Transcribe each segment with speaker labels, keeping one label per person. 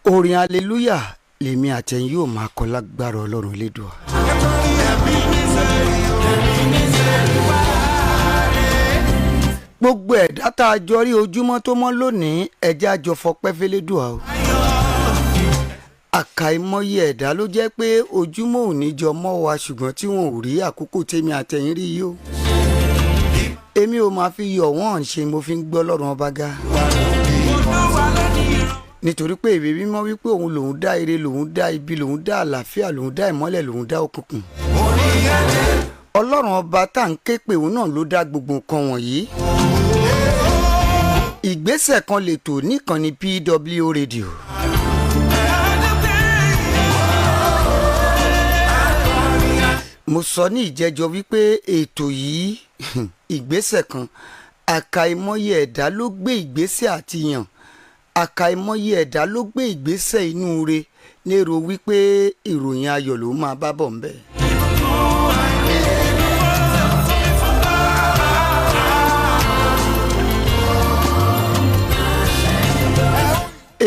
Speaker 1: orin hallelujah lèmi àtẹ̀yìn yóò máa kọ lágbára Ọlọ́run Elédùà. gbogbo ẹ̀dá tá a jọ rí ojúmọ́ tó mọ́ lónìí ẹjẹ́ àjọ fọpẹ́ f'Elédùà o. àkàìmọye ẹ̀dá ló jẹ́ pé ojúmọ́ ò ní jọ mọ́ wa ṣùgbọ́n tí wọn ò rí àkókò tèmi àtẹ̀yìn rí yìí o. èmi ò máa fi yọ̀ wọ́n ṣe mo fi ń gbọ́ Ọlọ́run ọba ga. nítorí pé ìwé mímọ́ wípé òun lòun dá ire lòun dá ibi lòun dá àlàáfíà lòun dá ìmọ́lẹ̀ lòun dá òkùnkùn. Ọlọ́run ọba tá à ń ké pè òun náà ló dá gbogbo nǹkan wọ̀nyí. ìgbésẹ̀ kan lè tò níkànnì PW Radio. mo sọ ní ìjẹ́jọ́ wípé ètò yìí ìgbésẹ̀ kan àkàìmọye ẹ̀dá ló gbé ìgbésẹ̀ àti yàn àkàìmọye ẹ̀dá ló gbé ìgbésẹ̀ inú re lérò wípé ìròyìn ayọ̀ ló máa bá bọ̀ ńbẹ̀.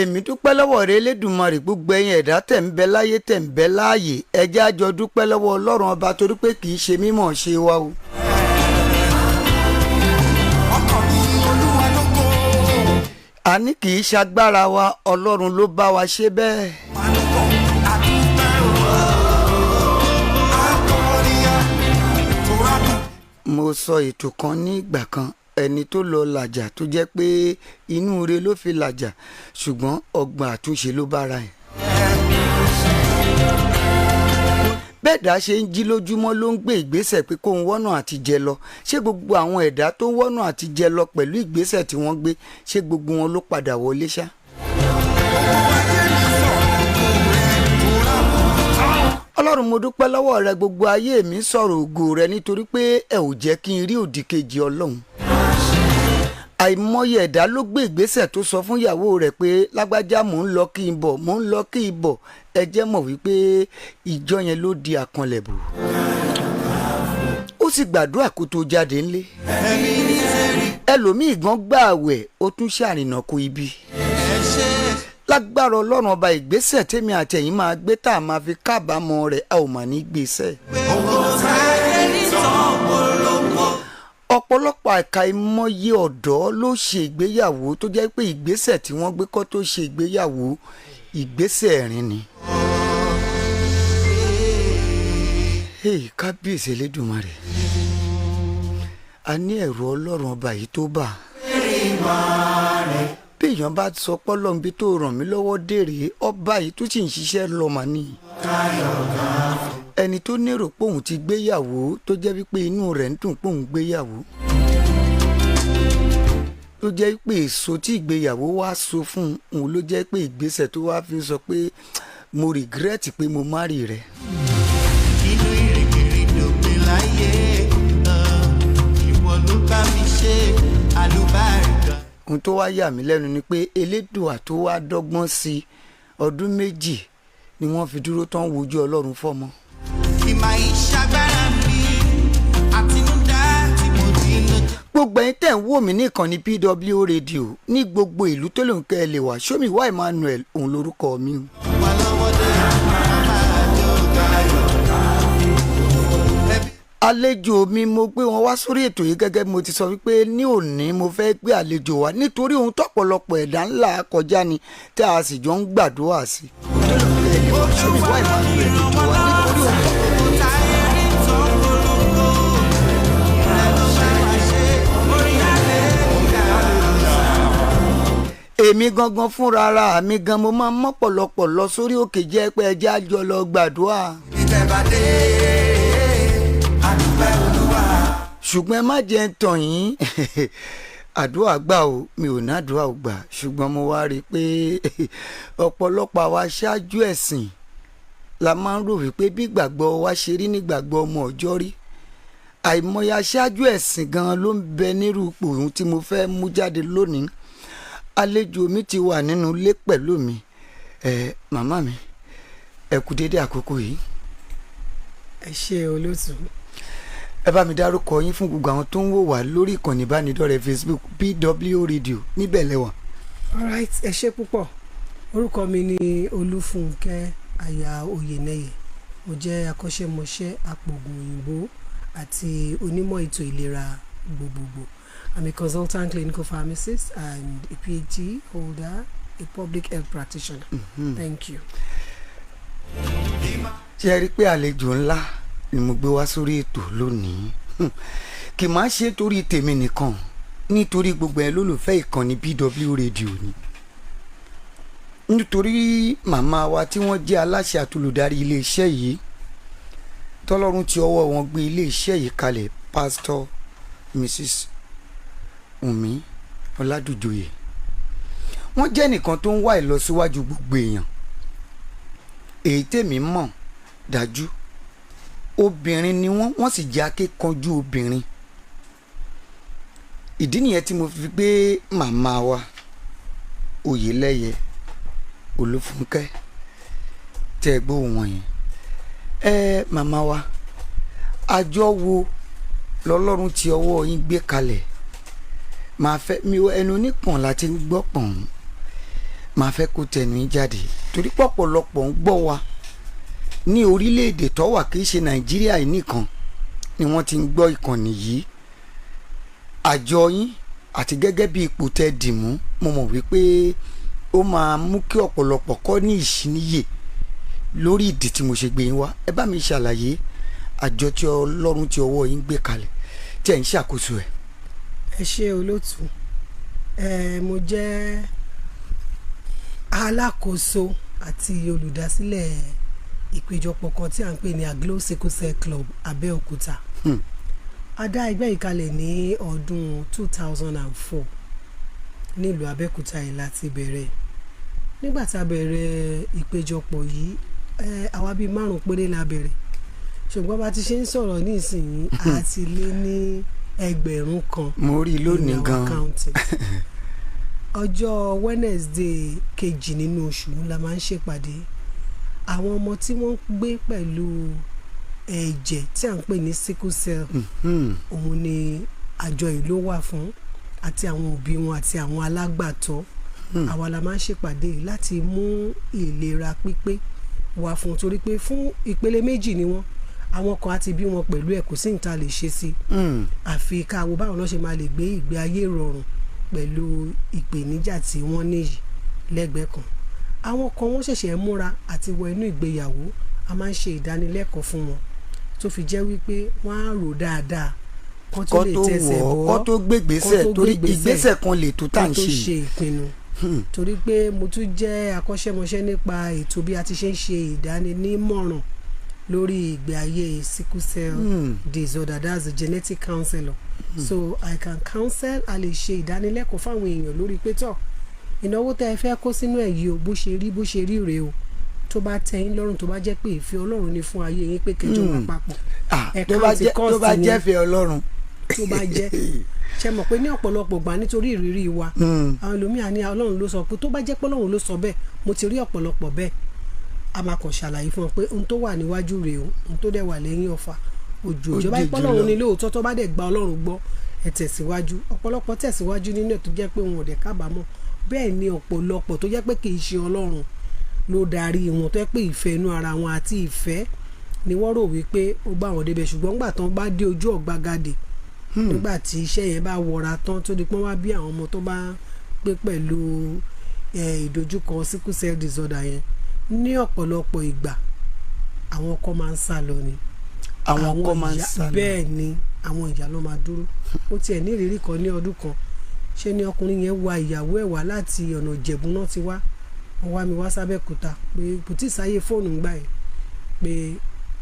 Speaker 1: èmi dúpẹ́ lọ́wọ́ rẹ Elédùmarè gbogbo ẹ̀yin ẹ̀dá tẹ̀ ń bẹ láyé tẹ̀ ń bẹ láàyè ẹ jẹ́ a jọ dúpẹ́ lọ́wọ́ Ọlọ́run ọba torí pé kì í ṣe mímọ̀ ṣe wa o. a ní kì í ṣagbára wa Ọlọ́run ló bá wa ṣe bẹ́ẹ̀. mo sọ ètò kan ní ìgbà kan ẹni tó lọ làjà tó jẹ́ pé inú re ló fi làjà ṣùgbọ́n ọgbọ́n àtúnṣe ló bára ẹ̀. bẹ́ẹ̀dá ṣe ń jí lójúmọ́ ló ń gbé ìgbésẹ̀ pé kó ń wọ́nà àti jẹ lọ ṣé gbogbo àwọn ẹ̀dá tó ń wọ́nà àti jẹ lọ pẹ̀lú ìgbésẹ̀ tí wọ́n gbé ṣé gbogbo wọn ló padà wọlé ṣá. Ọlọ́run mo dúpẹ́ lọ́wọ́ rẹ gbogbo ayé mi sọ̀rọ̀ ògo rẹ nítorí pé ẹ ò jẹ́ kí n rí òdì kejì Ọlọ́run. àìmọye ẹ̀dá ló gbé ìgbésẹ̀ tó sọ fún ìyàwó rẹ̀ pé lágbájá mò ń lọ kí n bọ̀ mò ń lọ kí n bọ̀ ẹ jẹ́ mọ̀ wípé ìjọ yẹn ló di àkànlẹ̀bù. ó sì gbàdúrà kó tó jáde ńlé. ẹlòmíì gan gbààwẹ̀ ó tún ṣàrìnà kó ibi. lágbára Ọlọ́run ọba ìgbésẹ̀ tèmi àtẹ̀yìn máa gbé tá a máa fi kábàámọ̀ rẹ̀ a ò mà ní gbèsè. ọ̀pọ̀lọpọ̀ àkàìmọye ọ̀dọ́ ló ṣe ìgbéyàwó tó jẹ́ pé ìgbésẹ̀ tí wọ́n gbé kó tó ṣe ìgbéyàwó ìgbésẹ̀ ẹ̀rín ni. kábíyèsí Elédùmarè a ní ẹ̀rù Ọlọ́run ọba yìí tó bà. bí èèyàn bá sọ pọ́lọ́n bí tó ràn mí lọ́wọ́ dèrè ọba yìí tó sì ń ṣiṣẹ́ lọ́mọ ni. ẹni tó nérò pé òun ti gbéyàwó tó jẹ́ wípé inú rẹ̀ ń dùn pé òun gbéyàwó tó jẹ́ pé èso tí ìgbéyàwó wá so fún òun ló jẹ́ pé ìgbésẹ̀ tó wá fi sọ pé mo regret pé mo marry rẹ̀.
Speaker 2: inú ìrìnkìrìndò pé láyé ìwọ ló bá mi ṣe àlùbáríkà.
Speaker 1: ohun tó wá yà mí lẹ́nu ni pé Elédùà tó wá dọ́gbọ́n sí ọdún méjì ni wọ́n fi dúró tán wojú Ọlọ́run fọ́mọ.
Speaker 2: ìmọ̀ ìṣàgbára mi àtinúdá tí mo dín lójú.
Speaker 1: gbogbo ẹ̀yin tẹ́ ń wò mí ní ìkànnì PW Radio ní gbogbo ìlú tó lóun kẹ́ ẹ lè wá Ṣómìwá Emmanuel òun lórúkọ mi o.
Speaker 2: wà lọ́wọ́ dé máa jó gayọ̀.
Speaker 1: àlejò mi mo gbé wọn wá sórí ètò yìí gẹ́gẹ́ bí mo ti sọ wípé ní òní mo fẹ́ gbé àlejò wá nítorí ohun tọ́pọ̀lọpọ̀ ẹ̀dá ńlá kọjá ni tí a sì jọ ń gbàdúrà sí. Ṣómìwá Emmanuel ètò wa nítorí ohun èmi gangan fúnra ara mi gan mo máa ń mọ́pọ̀lọpọ̀ lọ sórí òkè jẹ́ pé ẹjẹ́ àjọ lọ gbàdúrà.
Speaker 2: ìtẹ̀bàdé àdúgbò Olúwa.
Speaker 1: ṣùgbọ́n ẹ má jẹ́ ń tàn yín àdúrà gbà o mi ò nádùúrà ò gbà ṣùgbọ́n mo wá rí i pé ọ̀pọ̀lọpọ̀ àwa aṣáájú ẹ̀sìn la máa ń rò wípé bí ìgbàgbọ́ wa ṣe rí nígbàgbọ́ ọmọ ọjọ́ rí àìmọye aṣáájú ẹ̀sìn gan ló ń bẹ nírú ipò ohun tí mo fẹ́ mú jáde lónìí. àlejò mi ti wà nínú ilé pẹ̀lú mi màmá mi ẹ kú dédé àkókò yìí.
Speaker 3: ẹ ṣé olóòtú.
Speaker 1: ẹ bá mi dárúkọ yín fún gbogbo àwọn tó ń wò wá lórí ìkànnì ìbánidọ́rẹ̀ẹ́ Facebook PW Radio níbẹ̀ lẹ́wà.
Speaker 3: alright ẹ ṣé púpọ̀ orúkọ mi ni Olúfúnkẹ́ aya Oyènẹyẹ. Mo jẹ́ akọ́ṣẹ́mọṣẹ́ apògùn òyìnbó àti onímọ̀ ètò ìlera gbogbogbò. I'm a consultant clinical pharmacist and a PhD holder, a public health practitioner. Thank you.
Speaker 1: ṣé ẹ rí i pé àlejò ńlá ni mo gbé wá sórí ètò lónìí kì máa ṣe torí tèmi nìkan nítorí gbogbo ẹ lólùfẹ́ ìkànnì BW Radio ni nítorí màmá wa tí wọ́n jẹ́ aláṣẹ àtolùdarí iléeṣẹ́ yìí tọ́lọ́run ti ọwọ́ wọn gbé iléeṣẹ́ yìí kalẹ̀ Pastor Mrs. Wùnmí Ọládùjọyè. Wọ́n jẹ́ nìkan tó ń wá ìlọsíwájú gbogbo èèyàn. Èyí tèmi mọ̀ dájú obìnrin ni wọ́n sì jẹ́ akíkanjú obìnrin. Ìdí nìyẹn tí mo fi gbé màmá wa Oyèlẹ́yẹ Olúfúnkẹ́ tẹ́ gbọ́ wọn yẹn. Màmá wa àjọ wo lọ́lọ́run ti ọwọ́ yín gbé kalẹ̀? Màá fẹ́ mi ẹnu onípọ̀n láti gbọ́ pọ̀n màá fẹ́ kó tẹnu yín jáde torí pọ̀pọ̀lọpọ̀ ń gbọ́ wa ní orílẹ̀-èdè tó wà kì í ṣe Nàìjíríà yìí nìkan ni wọ́n ti ń gbọ́ ìkànnì yìí. Àjọ yín àti gẹ́gẹ́ bí ipò tẹ́ dìmú mo mọ̀ wípé ó máa mú kí ọ̀pọ̀lọpọ̀ kọ́ ní ìṣíníyè lórí ìdí tí mo ṣe gbé yín wá. Ẹ bá mi ṣàlàyé àjọ tí Ọlọ́run ti ọwọ́ yín gbé kalẹ̀ tí ẹ̀ ń ṣàkóso ẹ̀.
Speaker 3: Ẹ ṣé olóòtú. Mo jẹ́ alákòóso àti olùdásílẹ̀ ìpéjọpọ̀ kan tí à ń pè ní Aglo Sickle Cell Club Abẹ́òkúta. A dá ẹgbẹ́ yìí kalẹ̀ ní ọdún 2004 nílùú Abẹ́òkúta yìí láti bẹ̀rẹ̀. Nígbà tá a bẹ̀rẹ̀ ìpéjọpọ̀ yìí àwa bíi 5 péré la bẹ̀rẹ̀ ṣùgbọ́n bá ti ṣe ń sọ̀rọ̀ ní ìsinyìí a ti lé ní 1000 kan.
Speaker 1: Mo rí lónìí gan.
Speaker 3: Ọjọ́ Wednesday kejì nínú oṣù la máa ń ṣèpàdé. Àwọn ọmọ tí wọ́n gbé pẹ̀lú ẹ̀jẹ̀ tí à ń pè ní sickle cell òun ni àjọ yìí ló wà fún àti àwọn òbí wọn àti àwọn alágbàtọ́. Àwa la máa ń ṣèpàdé láti mú ìlera pípé wá fún torí pé fún ìpele méjì ni wọ́n. Àwọn kan àti bí wọn pẹ̀lú ẹ̀ kò sí níta lè ṣe sí àfi ká wo báwọn náà ṣe máa lè gbé ìgbé ayé rọrùn pẹ̀lú ìpèníjà tí wọ́n ní yìí lẹ́gbẹ̀ẹ́ kan. Àwọn kan wọ́n ṣẹ̀ṣẹ̀ múra àti wọ inú ìgbéyàwó a máa ń ṣe ìdánilẹ́kọ̀ọ́ fún wọn tó fi jẹ́ wípé wọ́n á rò dáadáa kó tó lè tẹsẹ̀ bọ́
Speaker 1: kó tó gbégbèsè torí ìgbésẹ̀ kan lè tó tà ń ṣe.
Speaker 3: kó tó ṣe ìpinnu torí pé mo tún jẹ́ akọ́ṣẹ́mọṣẹ́ nípa ètò bí a ti ṣe ń ṣe ìdáninímọ̀ràn lórí ìgbé ayé sickle cell disorder, that's a genetic counselor. So I can counsel, a lè ṣe ìdánilẹ́kọ̀ọ́ fáwọn èèyàn lórí pé tọ́ ìnáwó tẹ́ ẹ fẹ́ kó sínú ẹ̀ yìí o bó ṣe rí rèé o tó bá tẹ́ yín lọ́rùn tó bá jẹ́ pé ìfẹ́ Ọlọ́run ni fún ayé yín pé kẹjọ wà papọ̀
Speaker 1: tó bá jẹ́ fẹ́ Ọlọ́run
Speaker 3: tó bá jẹ́ ṣe mọ̀ pé ní ọ̀pọ̀lọpọ̀ gbà nítorí ìrírí wa àwọn ẹlòmíà ní Ọlọ́run ló sọ pé tó bá jẹ́ pé Ọlọ́run ló sọ bẹ́ẹ̀ mo ti rí ọ̀pọ̀lọpọ̀ bẹ́ẹ̀ a máa kàn ṣàlàyé fún ọ pé ohun tó wà níwájú rèé o ohun tó dẹ̀ wà lẹ́yìn ọ̀fà òjò bá pọ́ Ọlọ́run ní lóòótọ́ tó bá dẹ̀ gba Ọlọ́run gbọ́ ẹ tẹ̀síwájú. Ọ̀pọ̀lọpọ̀ tẹ̀síwájú nínú ẹ̀ tó jẹ́ pé wọn ò dẹ̀ kábàámọ̀ bẹ́ẹ̀ ni ọ̀pọ̀lọpọ̀ tó jẹ́ pé kì í ṣe Ọlọ́run ló darí wọn tó jẹ́ pé ìfẹ́ inú ara wọn àti ìfẹ́ ni wọ́n rò wípé ó bá wọn débẹ̀ ṣùgbọ́n nígbà tán bá dé ojú ọ̀gbagadè nígbà tí iṣẹ́ yẹn bá wọra tán tó di pọ́n wá bí àwọn ọmọ tó bá gbé pẹ̀lú ìdojúkọ sickle cell disorder yẹn ní ọ̀pọ̀lọpọ̀ ìgbà àwọn ọkọ máa ń sá lọ ni
Speaker 1: àwọn ọkọ máa ń sá lọ
Speaker 3: bẹ́ẹ̀ ni àwọn ìyá ló máa dúró. Ó tiẹ̀ ní ìrírí kan ní ọdún kan ṣé ni ọkùnrin yẹn wa ìyàwó ẹ̀ wá láti ọ̀nà Ìjẹ̀bú náà ti wá wọ́n wá mi wá sábẹ́kúta pé kò tí ì sáyé fóònù ń gbà yẹn pé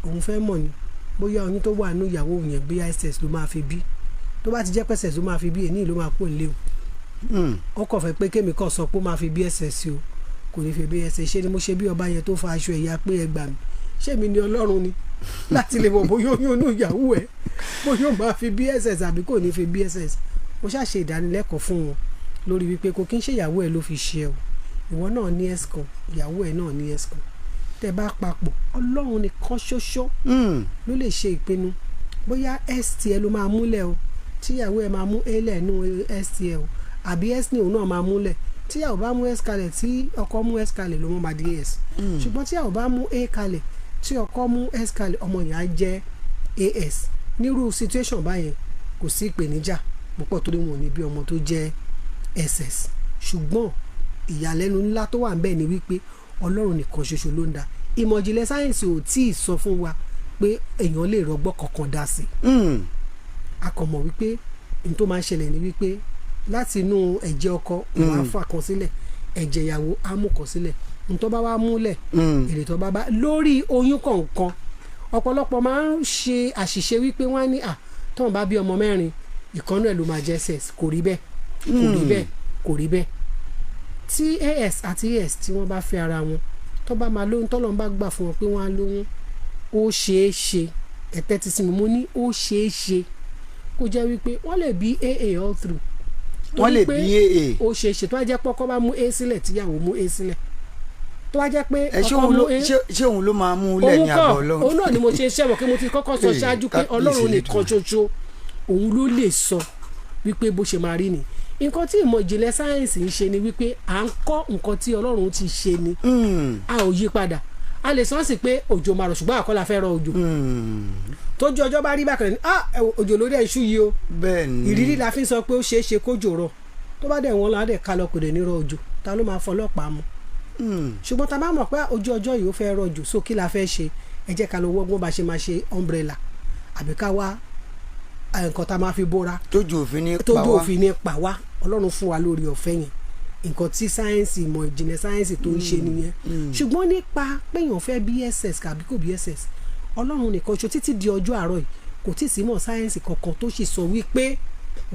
Speaker 3: òun fẹ́ mọ̀ ni bóyá oyún tó wà nínú ìyàwó yẹn bí SS ló máa fi bí tó bá ti jẹ́ pé SS ló máa fi bí èyí ló máa kó nílé o ó kàn fẹ́ pé kémi kàn sọ pé ó máa fi bí SS o kò ní fi bí SS ṣé ni mo ṣe bí ọba yẹn tó fa aṣọ ẹ̀yà pé ẹ gbà mí ṣé mi ni Ọlọ́run ni láti lè mọ̀ bóyá oyún inú ìyàwó ẹ̀ bóyá ó máa fi bí SS àbí kò ní fi bí SS. Mo ṣáà ṣe ìdánilẹ́kọ̀ọ́ fún wọn lórí wípé kò kí ń ṣe ìyàwó ẹ̀ ló fi ṣe o ìwọ náà ní ẹ̀sìkan ìyàwó ẹ̀ náà ní ẹ̀sìkan tẹ́ bá papọ̀ Ọlọ́run nìkan ṣoṣo ló lè ṣe ìpinnu bóyá STL ló máa múlẹ̀ o tíyàwó ẹ̀ máa mú A lẹ́nu STL o àbí S ní òun náà máa múlẹ̀ tí a ò bá mú s kalẹ̀ tí ọkọ mú s kalẹ̀ ló mọ́ máa di as ṣùgbọ́n tí a ò bá mú a kalẹ̀ tí ọkọ mú s kalẹ̀ ọmọ yẹn á jẹ́ as nírú situation báyẹn kò sí ìpèníjà púpọ̀ torí wọn ò ní bí ọmọ tó jẹ́ ss ṣùgbọ́n ìyàlẹ́nu ńlá tó wà ń bẹ̀ ni wípé ọlọ́run nìkan ṣoṣo ló ń dá ìmọ̀ ìjìnlẹ̀ sáyẹ́ǹsì ò tí ì sọ fún wa pé èèyàn lè rọgbọ́ kankan dá sí a kàn mọ̀ wípé n tó máa ń ṣẹlẹ̀ ni wípé láti inú ẹ̀jẹ̀ ọkọ òun á fà kan sílẹ̀ ẹ̀jẹ̀ ìyàwó á mú kan sílẹ̀ n tó bá wá múlẹ̀ èrè tó bá bá lórí oyún kọ̀ọ̀kan ọ̀pọ̀lọpọ̀ máa ń ṣe àṣìṣe wípé wọ́n á ní tóun bá bí ọmọ mẹ́rin ìkànnú ẹ̀ ló máa jẹ́ ss kò rí bẹ́ẹ̀ kò rí bẹ́ẹ̀ kò rí bẹ́ẹ̀ tí as àti as tí wọ́n bá fẹ́ ara wọn tó bá máa lóyún tọ́lọ́run bá gbà fún wọn pé wọ́n á lóyún ó ṣeé ṣe ẹ̀tẹ́ ti sinmi mo ní ó ṣeé ṣe kó jẹ́ wípé wọ́n lè bí aa all through
Speaker 1: wọ́n lè bí aa
Speaker 3: ó ṣeé ṣe tó wá jẹ́ pé ọkọ bá mú a sílẹ̀ tíyàwó mú a sílẹ̀ tó wá jẹ́ pé
Speaker 1: ọkọ mú a ṣé òun ló máa mú lẹ̀ ní àbọ̀ ọlọ́run
Speaker 3: òun náà ni mo ṣe ṣẹ́wọ̀n kí mo ti kọ́kọ́ sọ ṣáájú pé ọlọ́run nìkan ṣoṣo òun ló lè sọ wípé bó ṣe máa rí ni nǹkan tí ìmọ̀ ìjìnlẹ̀ sáyẹ́ǹsì ń ṣe ni wípé à ń kọ́ nǹkan tí ọlọ́run ti ṣe ni a ò yí padà a lè sọ sí pé òjò máa rọ̀ ṣùgbọ́n àkọ́lá fẹ́ rọ òjò tójú ọjọ́ bá rí bákan ní òjò lórí ẹ̀ṣú yìí o ìrírí la fi ń sọ pé ó ṣeé ṣe kójò rọ̀ tó bá dẹ̀ wọ́n lọ́wọ́ dẹ̀ ká lọ kò dẹ̀ ní rọ òjò ta ló máa fọlọ́pàá mu ṣùgbọ́n ta bá mọ̀ pé ojú ọjọ́ yìí ó fẹ́ rọ òjò so kí la fẹ́ ṣe ẹ jẹ́ ká lọ wọ́gbọ́n bá ṣe máa ṣe umbrella àbí ká wá nǹkan tá a máa fi bóra
Speaker 1: tójú òfin ní
Speaker 3: pa wá ọlọ́run fún wa lórí ọ̀fẹ́ yẹn nǹkan tí sáyẹ́ǹsì ìmọ̀ ìjìnlẹ̀ sáyẹ́ǹsì tó ń ṣe nìyẹn ṣùgbọ́n nípa péyàn fẹ́ bss àbí kò bss ọlọ́run nìkan ṣo títí di ọjọ́ àárọ̀ yìí kò tí ì sí mọ̀ sáyẹ́ǹsì kankan tó sì sọ wípé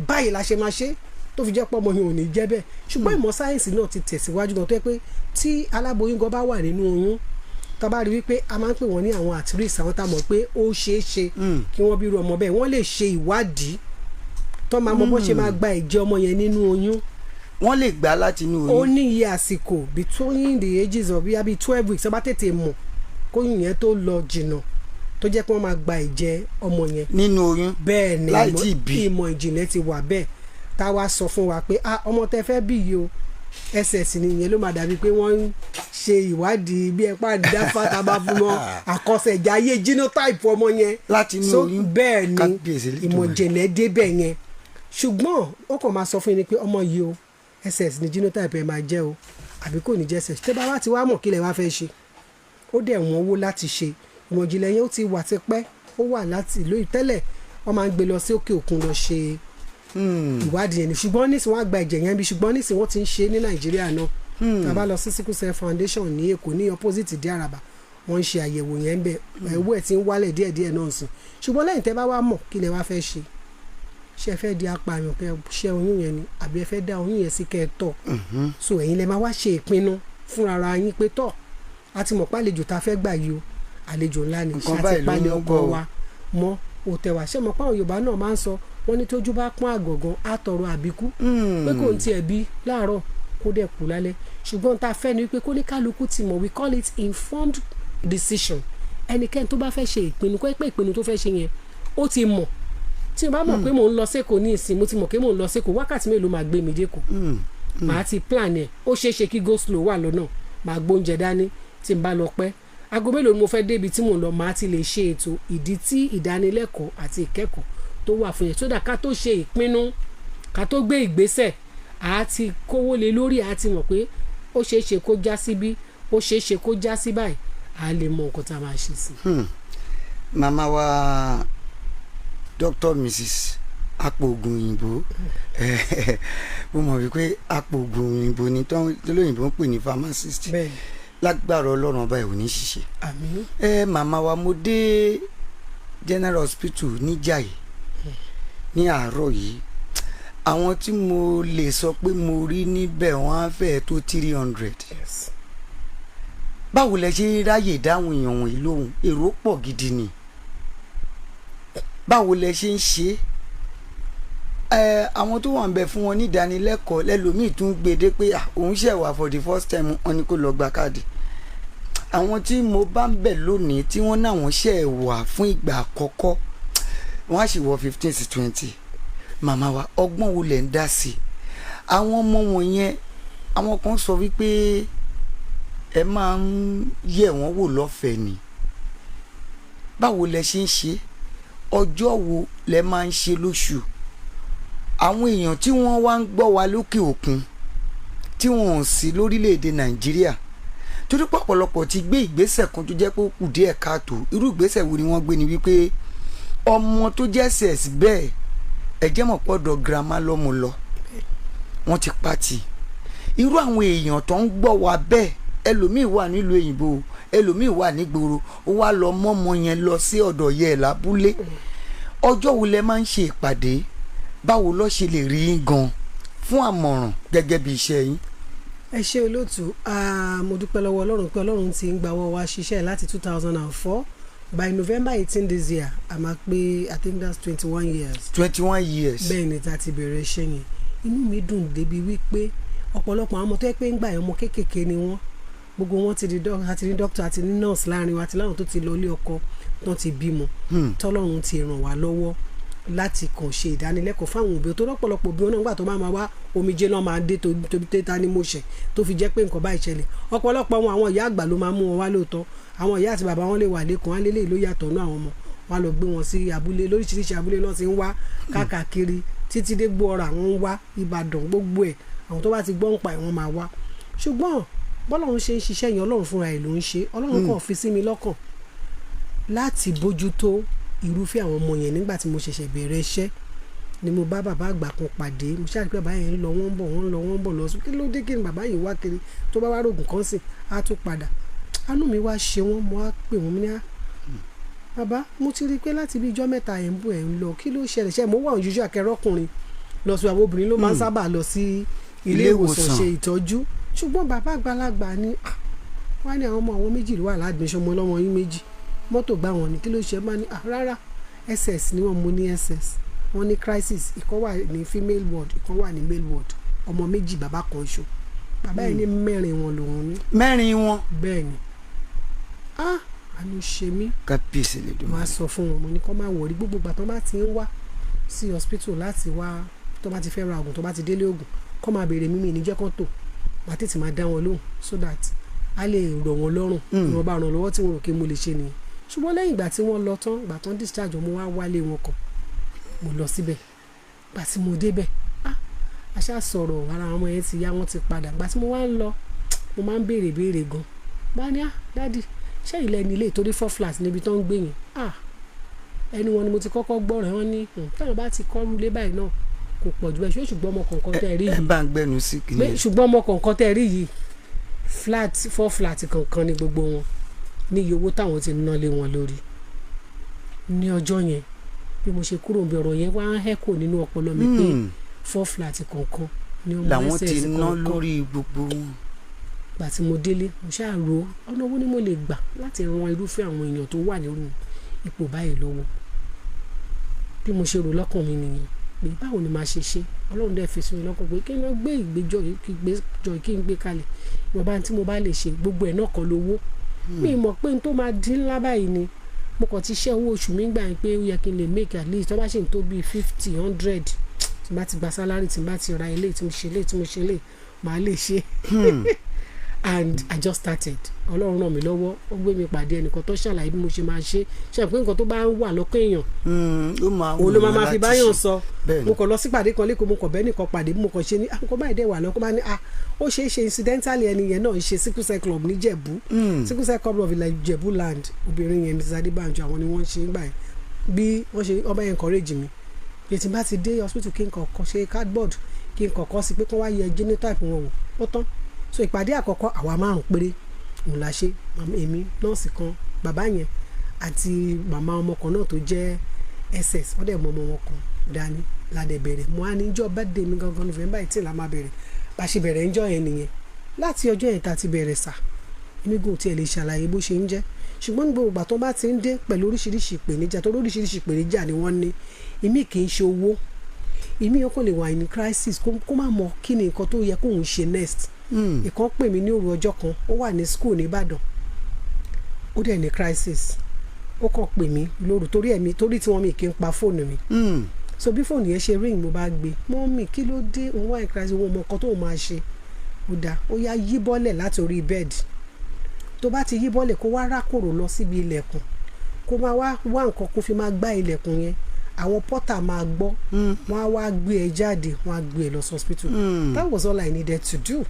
Speaker 3: báyìí la ṣe máa ṣe tó fi jẹ́ pọ́ ọmọ yẹn ò ní jẹ́ bẹ́ẹ̀ ṣùgbọ́n ìmọ̀ sáyẹ́ǹsì náà ti tẹ̀síwájú gan tó yẹ pé tí aláboyún gan bá wà nínú oyún tá bá rí wípé a máa ń pè wọ́n ní àwọn at-risk àwọn tá a mọ̀ pé ó ṣeé ṣe kí wọ́n bí irú ọmọ bẹ́ẹ̀ wọ́n lè ṣe ìwádìí tó máa mọ bó ṣe máa gba ẹ̀jẹ̀ ọmọ yẹn nínú oyún
Speaker 1: wọ́n lè gbà láti inú oyún
Speaker 3: ó ní iye àsìkò between the ages of bíi 12 weeks ọba tètè mọ̀ kóyún yẹn tó lọ jìnnà tó jẹ́ pé wọ́n máa gba ẹ̀jẹ̀ ọmọ yẹn
Speaker 1: nínú oyún
Speaker 3: bẹ́ẹ̀ ni
Speaker 1: láì tí ì bí
Speaker 3: ìmọ̀ ìjìnlẹ̀ ti wà bẹ́ẹ̀ tá a wá sọ fún wa pé ọmọ tẹ fẹ́ bí yìí o ss nìyẹn ló máa dàbí pé wọ́n ń ṣe ìwádìí bí ẹ pa dáfà tá a bá fún wọn àkọsẹ̀já ayé genotype ọmọ yẹn
Speaker 1: láti inú oyún
Speaker 3: bẹ́ẹ̀ ni ìmọ̀ ìjìnlẹ̀ débẹ̀ yẹn ṣùgbọ́n ó kàn máa sọ fún yín ni pé ọmọ yìí o ss ní genotype ẹ máa jẹ́ o àbí kò ní jẹ́ ss tẹ́ bá wá ti wá mọ̀ kí lẹ wá fẹ́ ṣe ó dẹ̀ wọ́n wó láti ṣe ìmọ̀ ìjìnlẹ̀ yẹn ó ti wà tipẹ́ ó wà láti ìlú tẹ́lẹ̀ wọ́n máa ń gbé lọ sí òkè òkun lọ ṣe ìwádìí yẹn ni ṣùgbọ́n nísìnyí wọ́n á gba ẹ̀jẹ̀ yẹn bí ṣùgbọ́n nísìnyí wọ́n ti ń ṣe ní nàìjíríà náà tá a bá lọ sí sickle cell foundation ní èkó ní opposite di àràbà wọ́n ń ṣe àyẹ̀wò yẹn ń bẹ̀ ẹ̀wọ́ ẹ̀ ti ń wálẹ̀ díẹ̀díẹ̀ náà sùn ṣùgbọ́n lẹ́yìn tẹ́ bá wá mọ̀ kí lẹ wá fẹ́ ṣe ṣe fẹ́ di apààyàn kẹ́ ṣe oyún yẹn ni àbí ẹ fẹ́ dá oyún yẹn sí kẹ́ ẹ tọ̀ so ẹ̀yin lẹ máa wá ṣe ìpinnu fúnra yín pé tọ̀ a ti mọ̀ pé àlejò tá a fẹ́ gbà yìí o àlejò ńlá ni ṣáà ti palẹ̀ ọkọ wa mọ́ òtẹ̀wà ṣé mọ̀ pé àwọn Yorùbá náà máa ń sọ wọ́n ní tójú bá pọ́n àgọ̀gàn á tọrọ àbíkú pé kò ń tiẹ̀ bí láàárọ̀ kó dẹ̀ kú lálẹ́ ṣùgbọ́n tá a fẹ́ ni wípé kó ní kálukú ti mọ̀ we call it informed decision ẹnikẹ́ni tó bá fẹ́ ṣe ìpinnu kó pé ìpinnu tó fẹ́ ṣe yẹn ó ti mọ̀ tí mo bá mọ̀ pé mò ń lọ sẹ́kọ̀ọ́ ní ìsìn mo ti mọ̀ pé mò ń lọ sẹ́kọ̀ọ́ wákàtí mélòó máa gbé mi dẹ́kọ̀ọ́ màá ti plan ẹ̀ ó ṣeé ṣe kí go slow wà lọ́nà màá gbóúnjẹ dání tí n bá lọ pẹ́ aago mélòó ni mo fẹ́ débi tí mò ń lọ màá ti lè ṣe ètò ìdí tí ìdánilẹ́kọ̀ọ́ àti ìkẹ́kọ̀ọ́ tó wà fún yẹn sódà ká tó ṣe ìpinnu ká tó gbé ìgbésẹ̀ àá ti kówó lé lórí àá ti mọ̀ pé ó ṣeé ṣe kó já síbí ó ṣeé ṣe kó já sí báyìí àá lè mọ nǹkan tá a máa ṣe sí.
Speaker 1: màmá wa Dr. Mrs. apòògùn òyìnbó mo mọ̀ wípé apòògùn òyìnbó ni tọ́lóyìnbó ń pè ní pharmacist lágbára ọlọ́run ọba ẹ̀ ò ní ṣiṣẹ́.
Speaker 3: àmín.
Speaker 1: màmá wa mo dé General Hospital níjàyè ní àárọ̀ yìí àwọn tí mo lè sọ pé mo rí níbẹ̀ wọ́n á fẹ́ tó 300.
Speaker 3: Yes.
Speaker 1: báwo lẹ ṣe ráyè dáhùn èèyàn wọ̀nyí lóhùn èrò pọ̀ gidi ni báwo lẹ ṣe ń ṣe àwọn tó wà ń bẹ fún wọn ní ìdánilẹ́kọ̀ọ́ lẹ́lòmíì tún gbèdé pé òun ṣẹ̀wà for the first time wọn ni kó lọ gba káàdì àwọn tí mo bá ń bẹ̀ lónìí tí wọ́n náà wọ́n ṣẹ̀wà fún ìgbà àkọ́kọ́ wọ́n á sì wọ 15 sí 20 màmá wa ọgbọ́n wo lẹ̀ ń dá sí àwọn ọmọ wọn yẹn àwọn kan sọ wípé ẹ máa ń yẹ̀ wọ́n wò lọ́fẹ̀ẹ́ ni báwo lẹ ṣe ń ṣe ọjọ́ wo lẹ máa ń ṣe lóṣù àwọn èèyàn tí wọ́n wá ń gbọ́ wa lókè òkun tí wọ́n ò sí lórílẹ̀‐èdè Nàìjíríà torí pé ọ̀pọ̀lọpọ̀ ti gbé ìgbésẹ̀ kan tó jẹ́ pé ó kù díẹ̀ káàtó irú ìgbésẹ̀ wo ni wọ́n gbé ni wípé ọmọ tó jẹ́ ss bẹ́ẹ̀ ẹ̀jẹ̀ mọ̀ pọ̀dọ̀ girama lọ́mọ lọ wọ́n ti pàtì irú àwọn èèyàn tó ń gbọ́ wa bẹ́ẹ̀ ẹlòmíì wà nílùú òyìnbó ẹlòmíì wà nígboro ó wá lọ mọ́mọ yẹn lọ sí ọ̀dọ̀ yẹ ẹ̀ lábúlé ọjọ́ wo lẹ máa ń ṣe ìpàdé báwo ló ṣe lè rí yín gan fún àmọ̀ràn gẹ́gẹ́ bí iṣẹ́ yín.
Speaker 3: ẹ ṣé olóòtú mo dúpẹ́ lọ́wọ́ ọlọ́run pé ọlọ́run ti ń gbawọ́ wa ṣiṣẹ́ láti 2004 by November 18 this year a máa pé I think that's 21 years.
Speaker 1: 21 years.
Speaker 3: bẹ́ẹ̀ ni tá a ti bẹ̀rẹ̀ iṣẹ́ yẹn inú mi dùn débi wípé ọ̀pọ̀lọpọ̀ àwọn ọmọ tó yẹ pé ń gbà yẹn ọmọ kéékèèké ni wọ́n gbogbo wọn ti di dókítà àti ní nọ́ọ̀sì láàrin wa àti láwọn tó ti lọ ilé ọkọ tó ti bímọ tọ́lọ́run ti ràn wá lọ́wọ́ láti kàn ṣe ìdánilẹ́kọ̀ọ́ fáwọn òbí tó rọ́pọ̀lọpọ̀ òbí wọn náà gbà tó máa wá omijé náà máa dé tóbi tẹ́ta ní mọ̀ṣẹ̀ tó fi jẹ́ pé nǹkan bá ìṣẹ̀lẹ̀ ọ̀pọ̀lọpọ̀ àwọn ìyá àgbà ló máa mú wọn wá lóòótọ́ àwọn ìyá àti bàbá wọn lè wà lẹ́kùn á lélẹ̀ ló yàtọ̀ náà àwọn ọmọ wọn lọ gbé wọn sí abúlé lóríṣiríṣi abúlé náà ti ń wá káàkiri títí dé Gbọ́ra àwọn ń wá Ìbàdàn gbogbo ẹ̀ àwọn tó bá ti gbọ́ ń pa ẹ̀ wọ́n máa wá ṣùgbọ́n bọ́lọ́run ṣe ń ṣiṣẹ́ yẹn ọlọ́run fúnra ẹ̀ ló ń ṣe ọlọ́run kàn fi sí mi lọ́kàn láti bójútó irúfẹ́ àwọn ọmọ yẹn nígbà tí mo ṣẹ̀ṣẹ̀ bẹ̀rẹ̀ iṣẹ́ ni mo bá bàbá àgbà kan pàdé mo ṣáà rí pé bàbá yẹn ń lọ wọ́n ń bọ̀ lọ sùn kí ló dé kí ni bàbá yìí wá kiri tó bá wá rògùn kan sìn á tún padà àánú mi wá ṣe wọ́n mo wá pè wọ́n ní bàbá mo ti rí i pé láti bí ijọ́ mẹ́ta ẹ̀ ń bọ̀ ẹ̀ ń lọ kí ló ṣẹlẹ̀ ṣe mo wà òjújú akẹ́rọ́kùnrin lọ sí àwọn obìnrin ló máa ń sábà lọ sí ilé ìwòsàn ṣe ìtọ́jú ṣùgbọ́n bàbá àgbàlagbà ni wọ́n ní àwọn ọmọ àwọn méjì ló wà ládùúgbò ọmọ ọlọ́mọ yín méjì mọ́tò gbá wọn ní kí ló ṣe máa ní rárá ss ni wọ́n mú ní ss wọ́n ní crisis ìkan wà ní female ward ìkan wà ní male ward ọmọ méjì bàbá kan ṣo bàbá yẹn ní mẹ́rin wọn lòun ní.
Speaker 1: mẹ́rin wọn.
Speaker 3: bẹ́ẹ̀ ni àánú ṣe mí.
Speaker 1: kábíyèsí lè dùn.
Speaker 3: wọ́n á sọ fún wọn mo ní kó má wọrí gbogbo ìgbà tó bá ti ń wá sí hospital láti wá tó bá ti fẹ́ ra oògùn tó bá ti délé oògùn kó máa béèrè mímí ní jẹ́ kó tó màá tètè máa dá wọn lóhùn so that a lè rọ̀ wọ́n lọ́rùn ìwọ̀n bá ràn lọ́wọ́ tí wọ́n rò pé mo lè ṣe nìyẹn ṣùgbọ́n lẹ́yìn ìgbà tí wọ́n lọ tán ìgbà tán discharge mo wá wálé wọn kàn mo lọ síbẹ̀ ìgbà tí mo débẹ̀ àṣà sọ̀rọ̀ ara àwọn ọmọ yẹn ti yá wọ́n ti padà ìgbà tí mo wá ń lọ mo máa ń béèrè gan bá ní dádì ṣé ilẹ̀ ní ilé ìtorí 4 flat níbi tó ń gbé yẹn ẹni wọn ni mo ti kọ́kọ́ gbọ́ rẹ̀ wọ́n ní táwọn bá ti kọ́ rúlé báyìí náà kò pọ̀ jù bẹ́ẹ̀ ṣùgbọ́n ọmọ kọ̀ọ̀kan tẹ́ rí yìí
Speaker 1: ẹ bá ń gbẹnu sí kìnìún
Speaker 3: ṣùgbọ́n ọmọ kọ̀ọ̀kan tẹ́ rí yìí 4 flat kankan ni gbogbo wọn ní iye owó táwọn ti ná lé wọn lórí ní ọjọ́ yẹn bí mo ṣe kúrò bí ọ̀rọ̀ yẹn wá ń hẹ́kò nínú ọpọlọ mi pé 4 flat kankan ni ọmọ
Speaker 1: làwọn ti
Speaker 3: ss
Speaker 1: ná
Speaker 3: kankan
Speaker 1: lórí gbogbo wọn.
Speaker 3: gbà tí mo délé mo ṣáà ro ọ̀nà owó ni mo lè gbà láti ran irúfẹ́ àwọn èèyàn tó wà nínú ipò báyìí lọ́wọ́ bí mo ṣe rò lọ́kàn mi nìyẹn pé báwo ni màá ṣe ṣe ọlọ́run dẹ̀ fi sí mi lọ́kàn pé kí n lọ gbé ìgbẹ́jọ́ kí n gbé kalẹ̀ ìwọ̀nba tí mo bá lè ṣe gbogbo ẹ̀ náà kọ́ lówó mi mọ̀ pé n tó máa dín ńlá báyìí ni mo kàn ti ṣe owó oṣù mi gbà yín pé ó yẹ kí n lè make at least tó bá ṣe ń tó bíi 50 100 tí n bá ti gba salary tí n bá ti ra ilé tí mo ṣe lé màá lè ṣe and I just started ọlọ́run ràn mí lọ́wọ́ ó gbé mi pàdé ẹnìkan tó ṣàlàyé bí mo ṣe máa ṣe pé nǹkan tó bá ń wà lọ́kàn èèyàn òun ló máa fi báyọ̀ sọ mo kàn lọ sí pàdé kan lẹ́kọ̀ọ́ mo kàn bẹ́ẹ̀ nìkan pàdé bí mo kàn ṣe ní àkókò báyìí dẹ̀ wà lọ́kọ́ bá ní ó ṣe é ṣe incidentally ẹni yẹn náà ń ṣe sickle cell club ní Jẹ̀bú sickle cell club of Jẹ̀bú land obìnrin yẹn Mrs. Adébánjọ àwọn ni wọ́n ṣe ń gbà yẹn bí wọ́n ṣe ọba yẹn encourage mi bí tí n bá ti dé hospital kí n kọ̀ọ̀kan ṣe cardboard kí n kọ̀ọ̀kan sí pé kí wọ́n wá yẹ genotype wọn wò ó tán so ìpàdé àkọ́kọ́ àwa 5 péré òun la ṣe èmi nọ́ọ̀sì kan bàbá yẹn àti màmá ọmọ kan náà tó jẹ́ ss wọ́n dẹ̀ mọ ọmọ wọn kan dání ládẹ bẹ̀rẹ̀ mo á ní ìjọ birthday mi gangan November 18 la máa bẹ̀rẹ̀ bá ṣe bẹ̀rẹ̀ ńjọ́ yẹn nìyẹn láti ọjọ́ yẹn tá ti bẹ̀rẹ̀ sà èmi gò tiẹ̀ lè ṣàlàyé bó ṣe ń jẹ́ ṣùgbọ́n ní gbogbo ìgbà tó bá ti ń dé pẹ̀lú oríṣiríṣi ìpèníjà tó lóríṣiríṣi ìpèníjà ni wọ́n ní èmi kì í ṣe owó èmi ọkàn lè wà ní crisis kó má mọ kí ni nǹkan tó yẹ kóun ṣe next ìkan pè mí ní òru ọjọ́ kan ó wà ní school ní Ìbàdàn ó dẹ̀ ní crisis ó kàn pè mí lóru torí tí wọ́n mi kì í pa fóònù mi so bí fóònù yẹn ṣe ring mo bá gbé mọ́ mi kí ló dé òun wà ní crisis òun mọ nǹkan tó máa ṣe ó dáa ó yá yí bọ́lẹ̀ láti orí bẹ́ẹ̀dì tó bá ti yí bọ́lẹ̀ kó wá rákòrò lọ síbi ilẹ̀kùn kó máa wá nǹkan kó fi máa gbá ilẹ̀kùn yẹn àwọn pọ́tà máa gbọ́ wọ́n á wá gbé ẹ jáde wọ́n á gbé ẹ lọ sí hospital. That was all I needed to do.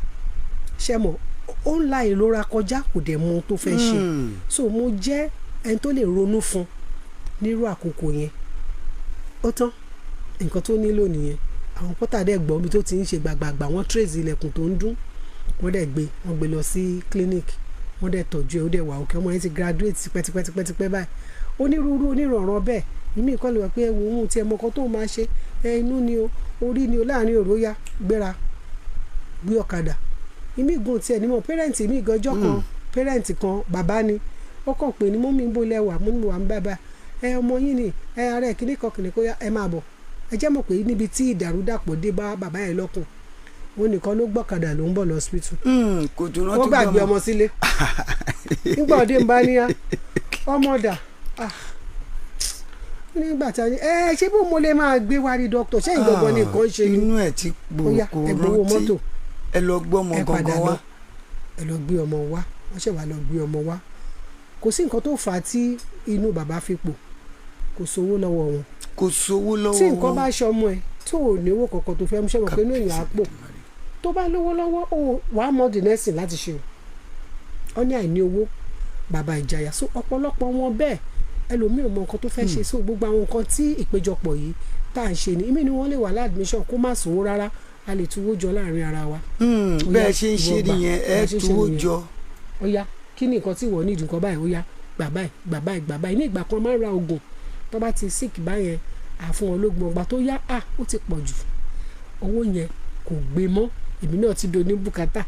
Speaker 3: ṣé mo ó ń la ìrora kọjá kò dẹ̀ mọ ohun tó fẹ́ ṣe so mo jẹ́ ẹni tó lè ronú fún nírú àkókò yẹn ó tán nǹkan tó nílò nìyẹn àwọn pọ́tà dẹ̀ gbọ́ mi tó ti ń ṣe gbàgbàgbà wọ́n trace ilẹ̀kùn tó ń dún wọ́n dẹ̀ gbé lọ sí clinic wọ́n dẹ̀ tọ́jú ẹ̀ ó dẹ̀ wà òkè ọmọ yẹn ti graduate tipẹ́tipẹ́ báyìí onírúurú onírànràn bẹ́ẹ̀ ìmí ìkọlù wà pé ẹ̀wò ohun tí ẹ mọ̀kan tó máa ṣe inú ni o orí ni o láàrin òró yá gbéra gbé ọ̀kadà ìmí ìgùn tiẹ̀ nímọ̀ pẹ́rẹ́ǹtì ìmí ìgànjọ́ kan pẹ́rẹ́ǹtì kan bàbá ni ó kàn pé ní mọ́mí ń bó lẹ́wà mú ní wà ń bàbá ọmọ yín ni ara ẹ̀ kíní kan kìnìún kó yá ẹ máa bọ̀ ẹ jẹ́ mọ̀ pé níbi tí ìdàrúdàpọ̀ dé bá bàbá yẹn lọ́kùn òun nìkan ló gbọ́kadà ló ń bọ̀ lọ hospital wọ́n gbàgbé ọmọ sílé nígbà òde ń bá níyà ọmọ dà nígbà tí a ní ṣé bó mo lè máa gbé wá rí dókítà ṣé ìgbọ̀ngàn ní nǹkan ṣe
Speaker 1: inú ẹ̀ ti gbòòrò rántí ẹ lọ gbọ́ ọmọ gangan wá
Speaker 3: ẹ lọ gbé ọmọ wá wọ́n ṣẹ̀ wá lọ gbé ọmọ wá kò sí nǹkan tó fà á tí inú bàbá fi pò kò sówó lọ́wọ́ wọn tí nǹkan bá ṣe ọmọ ẹ tó ò níwó kankan tó fẹ́ mú ṣẹ́ mọ̀ pé inú èèyàn á pò tó bá lówó lọ́wọ́ wà á mọ the next thing láti ṣe ọ ní àìní owó bàbá ìjayà so ọ̀pọ̀lọpọ̀ wọn bẹ́ẹ̀ ẹlòmíì ò mọ nǹkan tó fẹ́ ṣe so gbogbo àwọn nǹkan tí ìpéjọpọ̀ yìí tá à ń ṣe ni ìmí ni wọ́n lè wà láàdmíṣàn kó má sówó rárá a lè tuwó jọ láàrin ara wa.
Speaker 1: bẹ́ẹ̀ ṣe ń ṣe nìyẹn ẹ tuwó jọ.
Speaker 3: ó yá kí ni nǹkan tí wọ́n ní ìdùnkọ́ báyìí ó yá gbà báyìí ní ìgbà kan máa ń ra oògùn tó bá ti sick báyẹn àfún ológun ọgbà tó yá ó ti pọ̀ jù owó yẹn kò gbé mọ́ èmi náà ti do ní bùkátà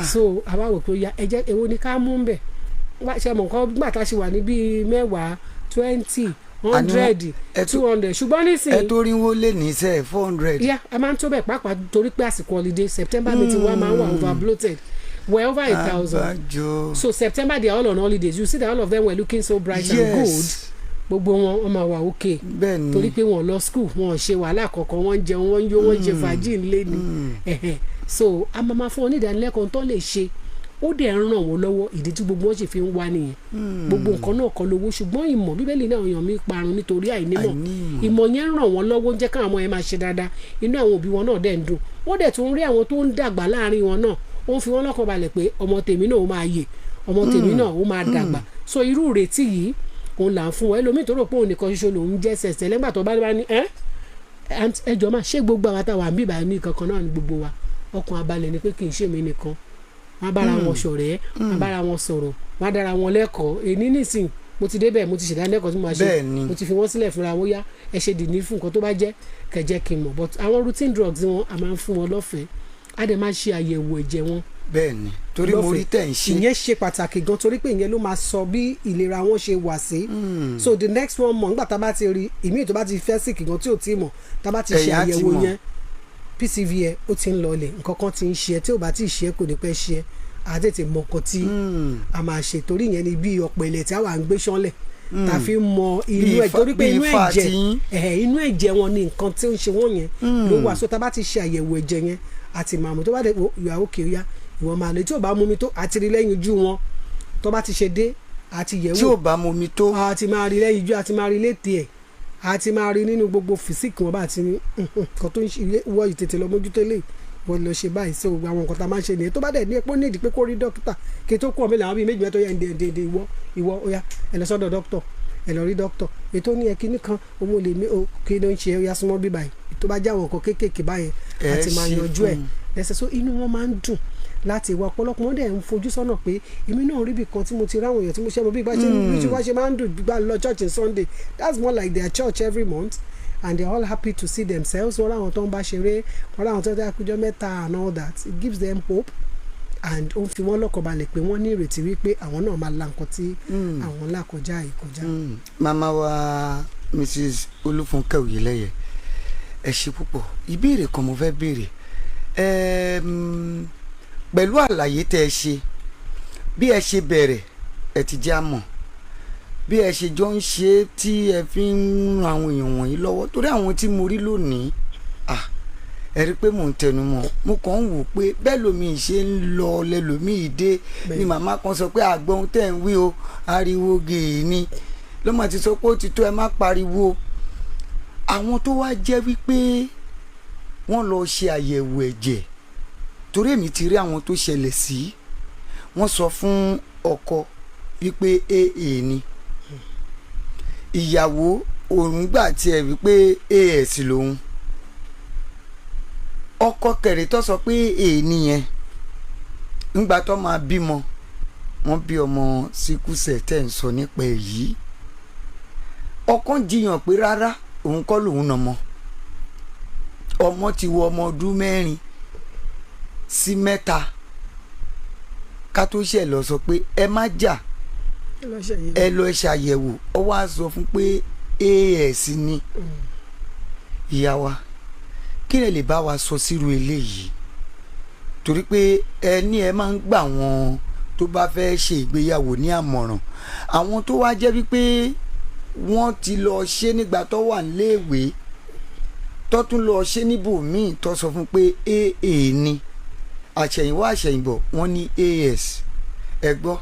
Speaker 3: so àwa wò pé ó yá ẹ jẹ́ èwo ni ká mú bẹ̀ ṣe mọ̀ nǹkan gbà tá a ṣe wà ní bíi 10 20 100 200 ṣùgbọ́n nísìnyí
Speaker 1: ẹ tó rínwó lè ní sẹ́ 400.
Speaker 3: yá a máa ń tó bẹ̀ pàápàá torí pé àsìkò holiday September meeting wa máa ń wà over bloated we're over 1,000 so September they are all on holidays you see that all of them were looking so bright and good gbogbo wọn máa wà okay torí pé wọn lọ school wọn ṣe wàhálà kọ̀ọ̀kan wọn jẹun wọn yó wọn jẹ fàájì ńlẹ̀ ni so a máa fún wọn ní ìdánilẹ́kọ̀ọ́ tó lè ṣe ó dẹ̀ ń ràn wọ́n lọ́wọ́ ìdí tí gbogbo wọn sì fi ń wá nìyẹn gbogbo nǹkan náà kọ́ lówó ṣùgbọ́n ìmọ̀ bíbélì náà èèyàn mi parun nítorí àìnímọ̀ ìmọ̀ yẹn ń ràn wọ́n lọ́wọ́ ń jẹ́ káwọn ọmọ yẹn máa ṣe dáadáa inú àwọn òbí wọn náà dẹ̀ ń dùn wọ́n dẹ̀ tún rí àwọn tó ń dàgbà láàrin wọn náà ó ń fi wọ́n lọ́kàn balẹ̀ pé ọmọ tèmi náà ó máa yè ọmọ tèmi náà ó máa dàgbà so irú ìrètí yìí òun là ń fún wọn ẹlòmíì tó rò pé òun nìkan ṣoṣo lòun jẹ́ sẹ̀sẹ̀ lẹ́gbà tó bá ní ẹjọ́ máa ṣé gbogbo àwọn àtàwọn àbí ìbàdàn ní kankan náà ní gbogbo wa ọkàn abalẹ̀ ni pé kì í ṣèmi nìkan wọ́n bára wọn ṣọ̀rẹ́ wọ́n bára wọn sọ̀rọ̀ wọ́n dára wọn lẹ́kọ̀ọ́ èní nísìn mo ti débẹ̀ mo ti ṣèdánilẹ́kọ̀ọ́ tí mo máa ṣe mo ti fi wọ́n sílẹ̀ fúnra wọn yá ẹ ṣe dì ní fún nǹkan tó bá jẹ́ kẹjẹ́ kí n mọ̀ but àwọn routine drugs wọn a máa ń fún wọn lọ́fẹ̀ẹ́ a dẹ̀ máa ṣe àyẹ̀wò ẹ̀jẹ̀ wọn.
Speaker 1: bẹ́ẹ̀ni torí mo rí tẹ̀ ń ṣe.
Speaker 3: ìyẹn ṣe pàtàkì gan torí pé ìyẹn ló máa sọ bí ìlera wọn ṣe wà sí. so the next one month nígbà tá a bá ti rí ìmíì tó bá ti fẹ́ sick gan tí ò tí ì mọ̀ tá a bá ti ṣe àyẹ̀wò yẹn PCV ẹ ó ti ń lọlẹ̀ nǹkan kan ti ń ṣe ẹ tí ò bá ti ṣe ẹ kò ní pẹ́ ṣe ẹ àtètè mọ nǹkan tí a máa ṣe torí ìyẹn ni bí ọ̀pọ̀ ilẹ̀ tí a wà ń gbé ṣánlẹ̀ tá a fi mọ inú ẹ̀ torí pé inú ẹ̀jẹ̀ wọn ni nǹkan tí ó ń ṣe wọ́n yẹn ló wà so tá a bá ti ṣe àyẹ̀wò ẹ̀jẹ̀ yẹn àti màmú tó bá dé ìwà òkè ya ìwọ̀n máa lè tí ò bá mú mi tó àti rí lẹ́yìn ojú wọn tó bá ti ṣe dé àti yẹ̀wò
Speaker 1: tí ò bá mú mi tó
Speaker 3: àti máa rí lẹ́yìn ojú àti máa rí létí ẹ̀ àti máa rí nínú gbogbo fìsíkì wọn bá ti ní nǹkan tó ń ṣe wọ́ ìtètè lọ mójútó lè wọ́n lọ ṣe báyìí sí gbogbo àwọn nǹkan tá a máa ń ṣe nìyẹn tó bá dẹ̀ ní epo nídìí pé kó rí dókítà kí tó kú ọ̀mí làwọn bíi méjì mẹ́tọ́ yẹn dèdè ìwọ ó yá ẹ lọ sọ́dọ̀ dókítà ẹ lọ rí dókítà ètò ní ẹ kíní kan owó lè mí kí ló ń ṣe ó yá súnmọ́ bí báyìí tó bá já àwọn nǹkan kéékèèké báyẹn àti máa yanjú ẹ̀ lẹ́sẹ̀ so inú wọn máa ń dùn láti wá ọ̀pọ̀lọpọ̀ wọn dẹ̀ ń fojú sọ́nà pé èmi náà rí ibì kan tí mo ti ráwọn èèyàn tí mo ṣe mọ bí ìgbà tí wọ́n ṣe máa ń dùn gbà lọ church on Sunday that's more like their church every month and they're all happy to see themselves wọ́n ráwọn tó ń bá ṣeré wọ́n ráwọn tó ń dákújọ́ mẹ́ta and all that it gives them hope and ó ń fi wọ́n lọ́kàn balẹ̀ pé wọ́n ní ìrètí wípé àwọn náà máa la nǹkan tí àwọn là kọjá ìkọjá.
Speaker 1: màmá wa Mrs. Olúfúnkẹ́ Oyèlẹ́yẹ ẹ ṣé púpọ̀ ìbéèrè kan mo fẹ́ béèrè pẹ̀lú àlàyé tẹ́ ẹ ṣe bí ẹ ṣe bẹ̀rẹ̀ ẹ ti já mọ̀ bí ẹ ṣe jọ ń ṣe tí ẹ fi ń ran àwọn èèyàn wọ̀nyí lọ́wọ́ torí àwọn tí mo rí lónìí ẹ rí i pé mò ń tẹnu mọ́, mo kàn ń wò pé bẹ́ẹ̀ lómi ṣe ń lọ lẹ́lòmíì dé ni màmá kan sọ pé àgbọn tẹ̀ ń wí o ariwo gèè ni lọ́mọ ti sọ pé ó ti tó ẹ má pariwo. àwọn tó wá jẹ́ wípé wọ́n lọ ṣe àyẹ̀wò ẹ̀jẹ̀ torí èmi ti rí àwọn tó ṣẹlẹ̀ sí wọ́n sọ fún ọkọ wípé AA ni ìyàwó òun gbà tiẹ̀ wípé AS lòun ọkọ kẹrì tó sọ pé èèní yẹn ńgbà tó máa bímọ wọ́n bí ọmọ síkúsẹ̀ tẹ̀ ń sọ nípa èyí ọkọ jiyàn pé rárá òun kọ́ lòun nà mọ́ ọmọ ti wọ ọmọ ọdún 4 sí 3 ká tó ṣe lọ sọ pé ẹ má jà ẹ lọ ṣàyẹ̀wò ọ wá sọ fún pé AS ni ìyá wa kí lè bá wa sọ sírú eléyìí torí pé ẹni ẹ máa ń gbà wọn tó bá fẹ́ ṣe ìgbéyàwó ní àmọ̀ràn àwọn tó wá jẹ́ wípé wọ́n ti lọ ṣe nígbà tó wà níléèwé tó tún lọ ṣe níbòmíì tó sọ fún pé AA ni àṣẹ̀yìnwá àṣẹ̀yìnbọ̀ wọ́n ní AS ẹ gbọ́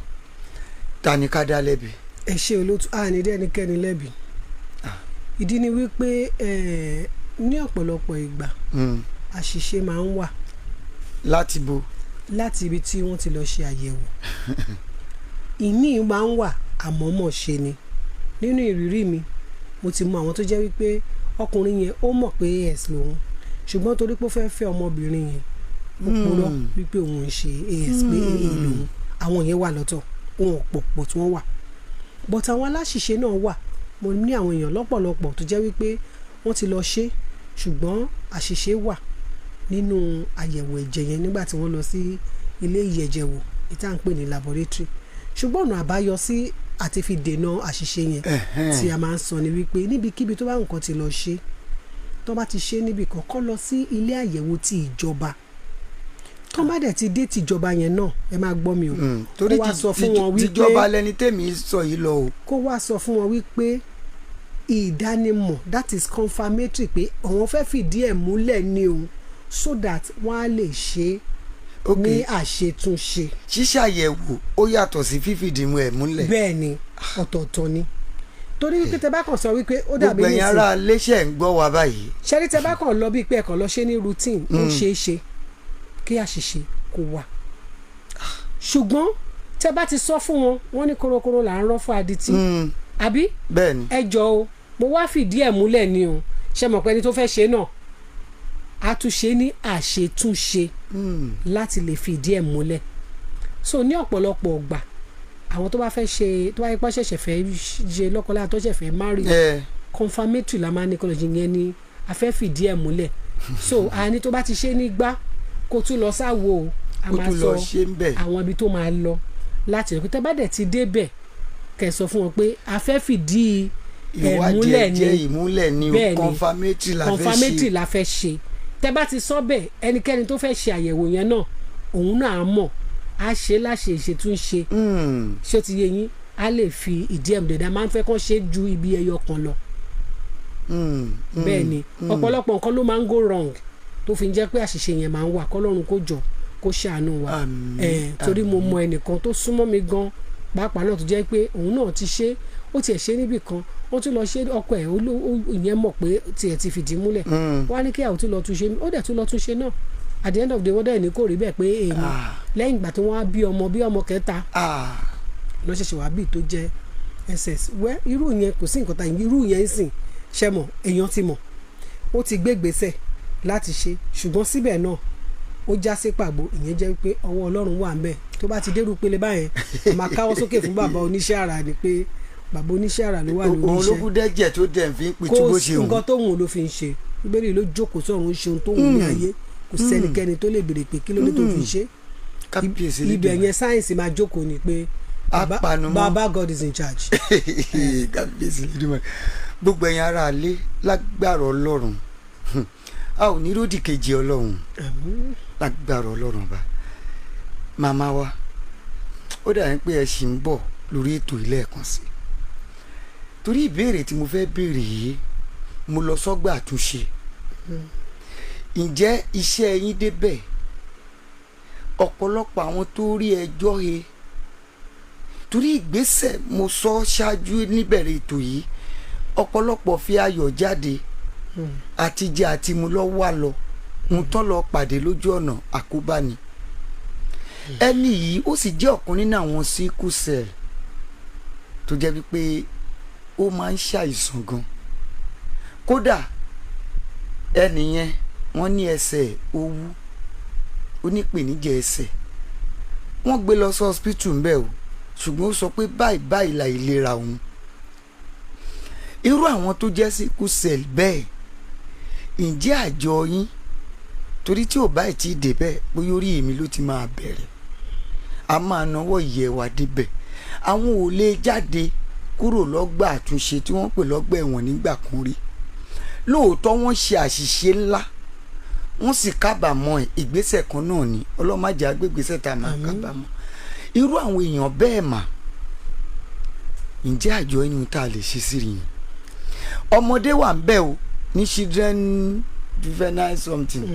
Speaker 1: ta ni ká dá lẹ́bi.
Speaker 3: ẹ ṣe olóòtú àní dẹ́nikẹ́ni lẹ́bi ìdí ni wípé ní ọ̀pọ̀lọpọ̀ ìgbà àṣìṣe máa ń wà.
Speaker 1: láti bo.
Speaker 3: láti ibi tí wọ́n ti lọ ṣe àyẹ̀wò ìmíì máa ń wà àmọ́mọ́ ṣe ni nínú ìrírí mi mo ti mọ àwọn tó jẹ́ wípé ọkùnrin yẹn ó mọ̀ pé AS lòun ṣùgbọ́n torí pé ó fẹ́ fẹ́ ọmọbìnrin yẹn ó purọ́ wípé òun ń ṣe AS pé AA lòun àwọn yẹn wà lọ́tọ̀ òun ọ̀pọ̀ tí wọ́n wà but àwọn aláṣìṣe náà wà mo ní àwọn èèyàn lọ́pọ̀lọpọ̀ tó jẹ́ wípé wọ́n ti lọ ṣe ṣùgbọ́n àṣìṣe wà nínú àyẹ̀wò ẹ̀jẹ̀ yẹn nígbà tí wọ́n lọ sí ilé ìyẹ̀jẹ̀wò ìta ń pè ní laboratory ṣùgbọ́n ọ̀nà àbáyọ sí àti fi dènà àṣìṣe yẹn tí a máa ń sọ ni wípé níbikíbi tó bá nǹkan ti lọ ṣe tó bá ti ṣe níbi kọ̀ọ̀kan lọ sí ilé àyẹ̀wò ti ìjọba tó bá dẹ̀ ti dé tìjọba yẹn náà ẹ máa gbọ́ mi o
Speaker 1: torí tìjọba lẹni tèmi sọ yìí lọ o
Speaker 3: kó wá sọ fún wọn wípé ìdánimọ̀ that is confirmatory pé àwọn fẹ́ fìdí ẹ̀ múlẹ̀ ni o so that wọ́n á lè ṣe ní àṣetúnṣe.
Speaker 1: ṣíṣàyẹ̀wò ó yàtọ̀ sí fífìdí ẹ̀ múlẹ̀.
Speaker 3: bẹ́ẹ̀ ni ọ̀tọ̀ọ̀tọ̀ ni torí wípé tẹ bá kàn sọ wípé ó dàbí
Speaker 1: gbogbo ẹ̀yin ará léṣẹ̀ ń gbọ́ wa báyìí.
Speaker 3: ṣẹ́rí tẹ bá kàn lọ bíi pé ẹ̀kọ́ lọ ṣe ní routine ó ṣeé ṣe kí àṣìṣe kó wà ṣùgbọ́n tẹ bá ti sọ fún wọn wọ́n ní korokoro là ń rọ́ fún adití àbí ẹ jọ o mo wá fìdí ẹ̀ múlẹ̀ ni o ṣe mọ̀ pé ẹni tó fẹ́ ṣe náà a tún ṣe ní àṣetúnṣe láti lè fìdí ẹ̀ múlẹ̀ so ní ọ̀pọ̀lọpọ̀ ọgbà àwọn tó bá fẹ́ ṣe tó bá yẹ pé ṣẹ̀ṣẹ̀ fẹ́ ṣe lọ́kọláya tó ṣẹ̀ṣẹ̀ fẹ́ marry confirmatory la máa ní kọlọ̀jì yẹn ni a fẹ́ fìdí ẹ̀ múlẹ̀ so àní tó bá ti ṣe ní gbá kó tún lọ sáwo a máa sọ àwọn ibi tó máa lọ láti rẹ̀ pé tẹ́ bá dẹ̀ ti débẹ̀ kẹ́ sọ fún wọn pé a fẹ́ fìdí
Speaker 1: ìmúlẹ̀ ni
Speaker 3: bẹ́ẹ̀ ni
Speaker 1: confirmatory
Speaker 3: la fẹ́ ṣe tẹ́ bá ti sọ bẹ́ẹ̀ ẹnikẹ́ni tó fẹ́ ṣe àyẹ̀wò yẹn náà òun náà mọ̀ á ṣe láṣẹ ìṣètúnṣe ṣé ti yé yín á lè fi ìdí ẹ̀mú dẹ̀dá máa ń fẹ́ kán ṣe ju ibi ẹyọ kan lọ bẹ́ẹ̀ ni ọ̀pọ̀lọpọ̀ nǹkan ló máa ń go wrong tó fi ń jẹ́ pé àṣìṣe yẹn máa ń wà kọ́lọ́run kó jọ kó ṣàánú wa torí mo mọ ẹnìkan tó súnmọ́ mi gan pàápàá náà tó jẹ́ pé òun náà ti ṣe ó tiẹ̀ ṣe níbì kan ó tún lọ ṣe ọkọ ẹ̀ ìyẹn mọ̀ pé tiẹ̀ ti fìdí múlẹ̀ wọ́n á ní kí àwọn tún lọ tún ṣe ó dẹ̀ tún lọ tún ṣe náà at the end of the day wọ́n dẹ̀ ní kò rí bẹ́ẹ̀ pé èmi lẹ́yìn ìgbà tí wọ́n á bí ọmọ kẹta lọ́ ṣẹ̀ṣẹ̀ wá bí tó jẹ́ ss wẹ́ irú yẹn kò sí nǹkan tá irú yẹn ń sìn ṣe mọ̀ èèyàn ti mọ̀ ó ti gbé gbèsè láti ṣe ṣùgbọ́n síbẹ̀ náà ó já sí pàbó ìyẹn jẹ́ pé ọwọ́ Ọlọ́run wà ńbẹ̀ tó bá ti dérú pele báyẹn a máa káwọ́ sókè fún bàbá oníṣẹ́ àrà ni pé bàbá oníṣẹ́ àrà ló wà lórí iṣẹ́
Speaker 1: òun ló kú dẹ́jẹ̀ tó dẹ̀ fi ń pitú bó ṣe
Speaker 3: kó nǹkan tó wùn ló fi ń ṣe Bíbélì ló jókòó sọ̀run ó ṣeun tó wùn ní ayé kò sẹ́nikẹ́ni tó lè béèrè pé kí ló dé tó fi ṣe ibẹ̀ yẹn sáyẹ̀nsì máa jókòó ni pé bàbá God is in charge.
Speaker 1: kábíyèsí lódìmọ̀ gbogbo ẹ̀yin ará alẹ́ lágbára Ọlọ́run a ò ní ròdì kejì Ọlọ́run lágbára Ọlọ́run bá màmá wa ó dà ní pé ẹ ṣì ń bọ̀ lórí ètò ilé ẹ̀kan sí torí ìbéèrè tí mo fẹ́ béèrè yìí mo lọ sọ́gbà àtúnṣe ǹjẹ́ iṣẹ́ yín débẹ̀ ọ̀pọ̀lọpọ̀ àwọn tó rí ẹjọ́ he torí ìgbésẹ̀ mo sọ ṣáájú níbẹ̀rẹ̀ ètò yìí ọ̀pọ̀lọpọ̀ fi ayọ̀ jáde àtijẹ àti mu lọ wà lọ ń tán lọ pàdé lójú ọ̀nà àkóbá ni ẹni yìí ó sì jẹ́ ọ̀kan nínú àwọn sickle cell tó jẹ́ wípé ó máa ń ṣàìsàn gan kódà ẹni yẹn wọ́n ní ẹsẹ̀ owú onípèníjà ẹsẹ̀ wọ́n gbé lọ sí hospital ńbẹ̀ o ṣùgbọ́n ó sọ pé báyìí la ìlera òun irú àwọn tó jẹ́ sickle cell bẹ́ẹ̀ ǹjẹ́ àjọ yín torí tí ò báyìí ti dé bẹ́ẹ̀ bóyá orí èmi ló ti máa bẹ̀rẹ̀ a máa náwó ìyẹ̀wà débẹ̀ àwọn ò lè jáde kúrò lọ́gbà àtúnṣe tí wọ́n pè lọ́gbà ẹ̀wọ̀n nígbà kan rí lóòótọ́ wọ́n ṣe àṣìṣe ńlá wọ́n sì kábàámọ̀ ìgbésẹ̀ kan náà ni ọlọ́màjà gbégbésẹ̀ tá a máa kábàámọ̀ irú àwọn èèyàn bẹ́ẹ̀ mà ǹjẹ́ àjọ inú tá a lè ṣe sí rí yẹn ọmọdé wà ń bẹ̀ o ní children juvenile something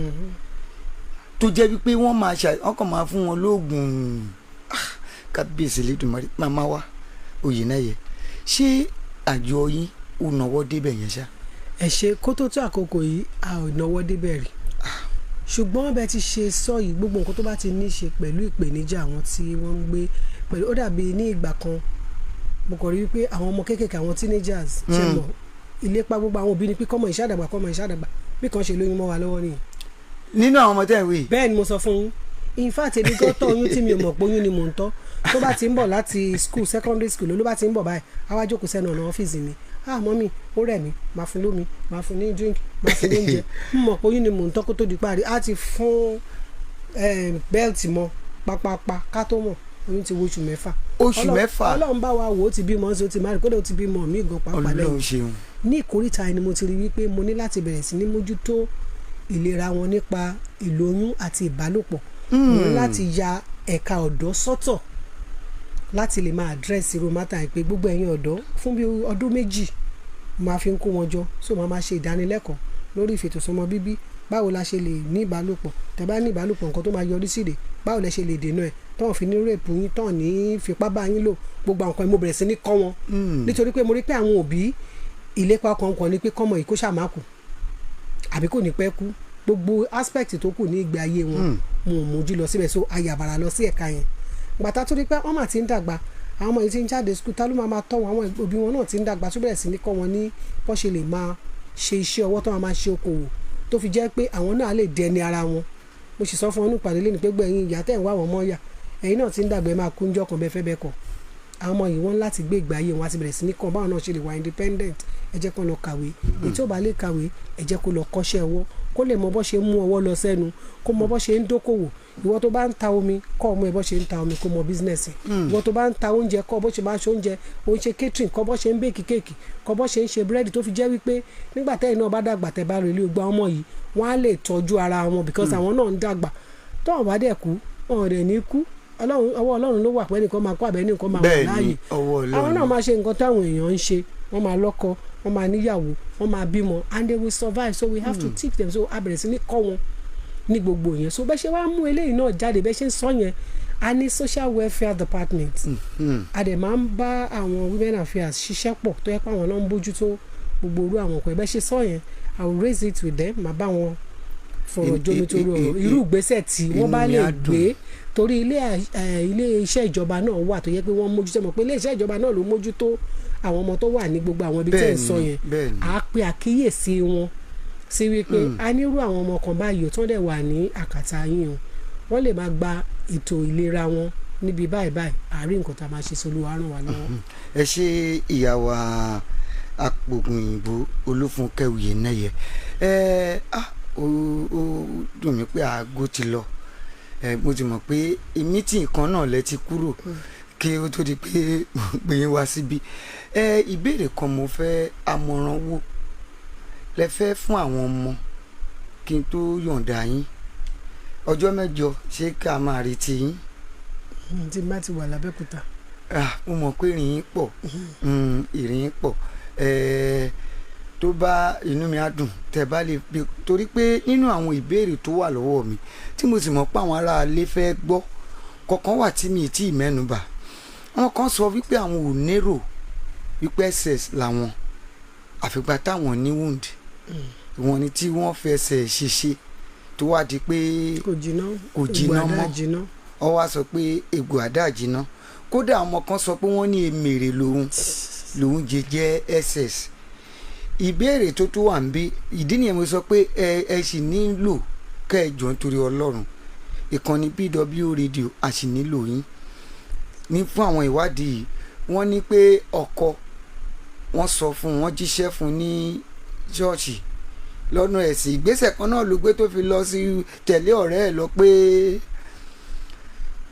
Speaker 1: tó jẹ́ wípé wọ́n máa wọ́n kàn máa fún wọn lóògùn kábíyèsí lẹ́dùnmọ́rí màmá wa òye náà yẹ ṣé àjọ yín ò náwó débẹ̀ yẹn ṣá.
Speaker 3: ẹ ṣe kó tó tó àkókò yìí a ò náwó débẹ̀ rí ṣùgbọ́n bẹ́ẹ̀ ti ṣe sọ yìí gbogbo nǹkan tó bá ti ní í ṣe pẹ̀lú ìpèníjà àwọn tí wọ́n ń gbé pẹ̀lú ó dàbí ní ìgbà kan mo kàn rí wípé àwọn ọmọ kéékèèké àwọn teenagers ṣe mọ̀ ìlépa gbogbo àwọn òbí ni pé kọ́mọ ìṣàdàgbà bí kan ṣe lóyún mọ́ wa lọ́wọ́ nìyẹn.
Speaker 1: nínú àwọn ọmọ tẹ́ ẹ̀ wí.
Speaker 3: bẹ́ẹ̀ ni mo sọ fún yín in fact èmi tó tọ́ oyún tí mi ò mọ̀ pé oyún ni mò ń tọ́ tó bá ti ń bọ̀ láti school secondary school ló bá ti ń bọ̀ báyìí á wá jókòó sẹ́nu ọ̀nà ọ́fíìsì mi mọ́mí ó rẹ̀ mí máa fún lómi máa fún ní drink máa fún ní oúnjẹ mo mọ̀ pé oyún ni mò ń tọ́ kó tó di parí á ti fún bẹ́ẹ̀tì mọ́ pápápá ká tó mọ̀ oyún ti wo oṣù mẹ́fà.
Speaker 1: oṣù mẹ́fà
Speaker 3: ọlọ́run bá wa wò ó ti bímọ ó ti máa rí kódà ó ti bímọ mí gan pàápàá lẹ́yìn ní ìkórìtà ẹni mo ti rí wípé mo ní láti bẹ̀rẹ̀ sí ní mójútó ìlera wọn nípa ìlóyún àti ìbálòpọ̀ mo ní láti ya ẹ̀ka ọ̀dọ́ sọ́tọ̀ láti lè máa àdírẹ́sì romata ìpè gbogbo ẹ̀yin ọ̀dọ́ fún bí ọdún méjì máa fi ń kó wọn jọ so máa ṣe ìdánilẹ́kọ̀ọ́ lórí ìfètòsọ́mọ bíbí báwo la ṣe lè ní ìbálòpọ̀ tẹ́ bá ní ìbálòpọ̀ nǹkan tó máa yọrí síde báwo lẹ ṣe lè dènà ẹ̀ tọ́wọ́n fi ní rèpù yín tọ́wọ́n ní fipá bá yín lò gbogbo àwọn nǹkan mo bẹ̀rẹ̀ sí ní kọ́ wọn nítorí pé mo rí pé àwọn òbí ìlépa ọkàn ní pé kọ́mọ yìí kó ṣàmákù àbí kò ní pẹ́ kú gbogbo aspect tó kù ní ìgbé ayé wọn mo mójú lọ síbẹ̀ so ayàbàrà lọ sí ẹ̀ka yẹn gbàtà tó rí pé wọ́n mà ti ń dàgbà àwọn ọmọ yìí ti ń jáde skul tá ló máa tọ́ wọn àwọn òbí wọn náà ti ń dàgbà tó bẹ̀rẹ̀ sí ní kọ́ wọn ní bó ṣe lè máa ṣe iṣẹ́ ọwọ́ tó máa ṣe okòwò tó fi jẹ́ pé àwọn náà lè dẹni ara wọn mo sì sọ fún wọn nípàdé lẹ́nu pé gbẹ̀yìn ìyá tẹ̀ ń wá wọn mọ́ yà ẹ̀yin náà ti ń dàgbà ẹ máa kúnjọ́ kan bẹ́ẹ̀ fẹ́ bẹ́ẹ̀ kọ́ àwọn ọmọ yìí wọ́n láti gbé ìgbé ayé wọn àti bẹ̀rẹ̀ sí ní kọ́ báwọn náà ṣe lè wà independent ẹ jẹ́ kó lọ kàwé èyí tí ò bá lè kàwé ẹ jẹ́ kó lọ kọ́ṣẹ́ ọwọ́ kó lè mọ bó ṣe ń mú ọwọ́ lọ sẹ́nu kó mọ bó ṣe ń dókòwò ìwọ tó bá ń ta omi kọ́ ọmọ ẹ bó ṣe ń ta omi kó mọ bísínẹ́sì ìwọ tó bá ń ta oúnjẹ kọ́ bó ṣe máa ṣe oúnjẹ òun ṣe catering kọ́ bó ṣe ń bèkì kéèkì kọ́ bó ṣe ń ṣe búrẹ́dì tó fi jẹ́ wípé nígbà tẹ́yìn náà bá dàgbà tẹ́ bá rèlé ọgbà ọmọ yìí wọ́n á lè tọ́jú ara wọn because àwọn náà ń dàgbà tó wọn bá dẹ̀ kú wọn rẹ̀ ní kú ọwọ́ Ọlọ́run ló wà pé ẹnìkan máa kó àbẹ́ ẹnìkan máa wà láàyè àwọn náà máa ṣe nǹkan táwọn èèyàn ń ṣe wọ́n máa lọ́kọ wọ́n máa níyàwó wọ́n máa bímọ and they will survive so we have to teach them so a bẹ̀rẹ̀ sí ní kọ́ wọn ní gbogbo yẹn so bẹ́ẹ̀ ṣe wá mú eléyìí náà jáde bẹ́ẹ̀ ṣe ń sọ yẹn a ní social welfare department a dẹ̀ máa ń bá àwọn women affairs ṣiṣẹ́ pọ̀ tó yẹ pé àwọn náà ń bójútó gbogbo orú àwọn ọkọ̀ ẹ̀ bẹ́ẹ̀ ṣe sọ yẹn I will raise it with them màá bá wọn fọ̀rọ̀ jomitoro ọ̀rọ̀ irú ìgbésẹ̀ tí wọ́n bá lè gbé torí ilé iṣẹ́ ìjọba náà wà tó yẹ pé wọ́n mójútó mọ̀ pé ilé iṣẹ́ ìjọba náà ló mójútó àwọn ọmọ tó wà ní gbogbo àwọn ibi tẹ́ ẹ̀ sọ yẹn á pe àkíyèsí wọn sí wípé a nírú àwọn ọmọ kan báyìí tó dẹ̀ wà ní àkàtà yín o wọ́n lè máa gba ètò ìlera wọn níbi báyìí àárín nǹkan tá a máa ṣe sólúwa ràn wá lọ́wọ́.
Speaker 1: ẹ ṣe ìyàwó apògùn òyìnbó Olúfúnkẹ́ Oyènẹ́yẹ ó dùn mí pé aago ti lọ mo ti mọ̀ pé mítì kan náà lẹ ti kúrò kí ó tó di pé gbé yín wá síbí ìbéèrè kan mo fẹ́ àmọ̀ràn wo lẹ fẹ́ fún àwọn ọmọ kí n tó yọ̀ǹda yín ọjọ́ mẹ́jọ ṣé ká máa retí yín.
Speaker 3: tí má ti wà lábẹ́kúta.
Speaker 1: mo mọ̀ pé ìrìn yín pọ̀ tó bá inú mi á dùn tẹ́ bá lè bí torí pé nínú àwọn ìbéèrè tó wà lọ́wọ́ mi tí mo sì mọ̀ pé àwọn aráalé fẹ́ gbọ́ kọ̀ọ̀kan wà tí mi ì tí ì mẹ́nubà àwọn kan sọ wípé àwọn ò nérò wípé ss làwọn àfìgbà táwọn ní wound wọn ni tí wọ́n fẹsẹ̀ ṣiṣẹ́ tó wá di pé kò jiná mọ́ ọ wá sọ pé egbò àdá jiná kódà ọmọ kan sọ pé wọ́n ní èmèrè lòun jẹ́ ss ìbéèrè tó tún wà ń bí ìdí nìyẹn mo sọ pé ẹ sì nílò kẹjọ nítorí Ọlọ́run ìkànnì BW Radio a sì nílò yín ní fún àwọn ìwádìí wọ́n ní pé ọkọ wọ́n sọ fún wọ́n jíṣẹ́ fún ní ṣọ́ọ̀ṣì lọ́nà ẹ̀sìn ìgbésẹ̀ kan náà ló gbé tó fi lọ sí tẹ̀lé ọ̀rẹ́ ẹ̀ lọ pé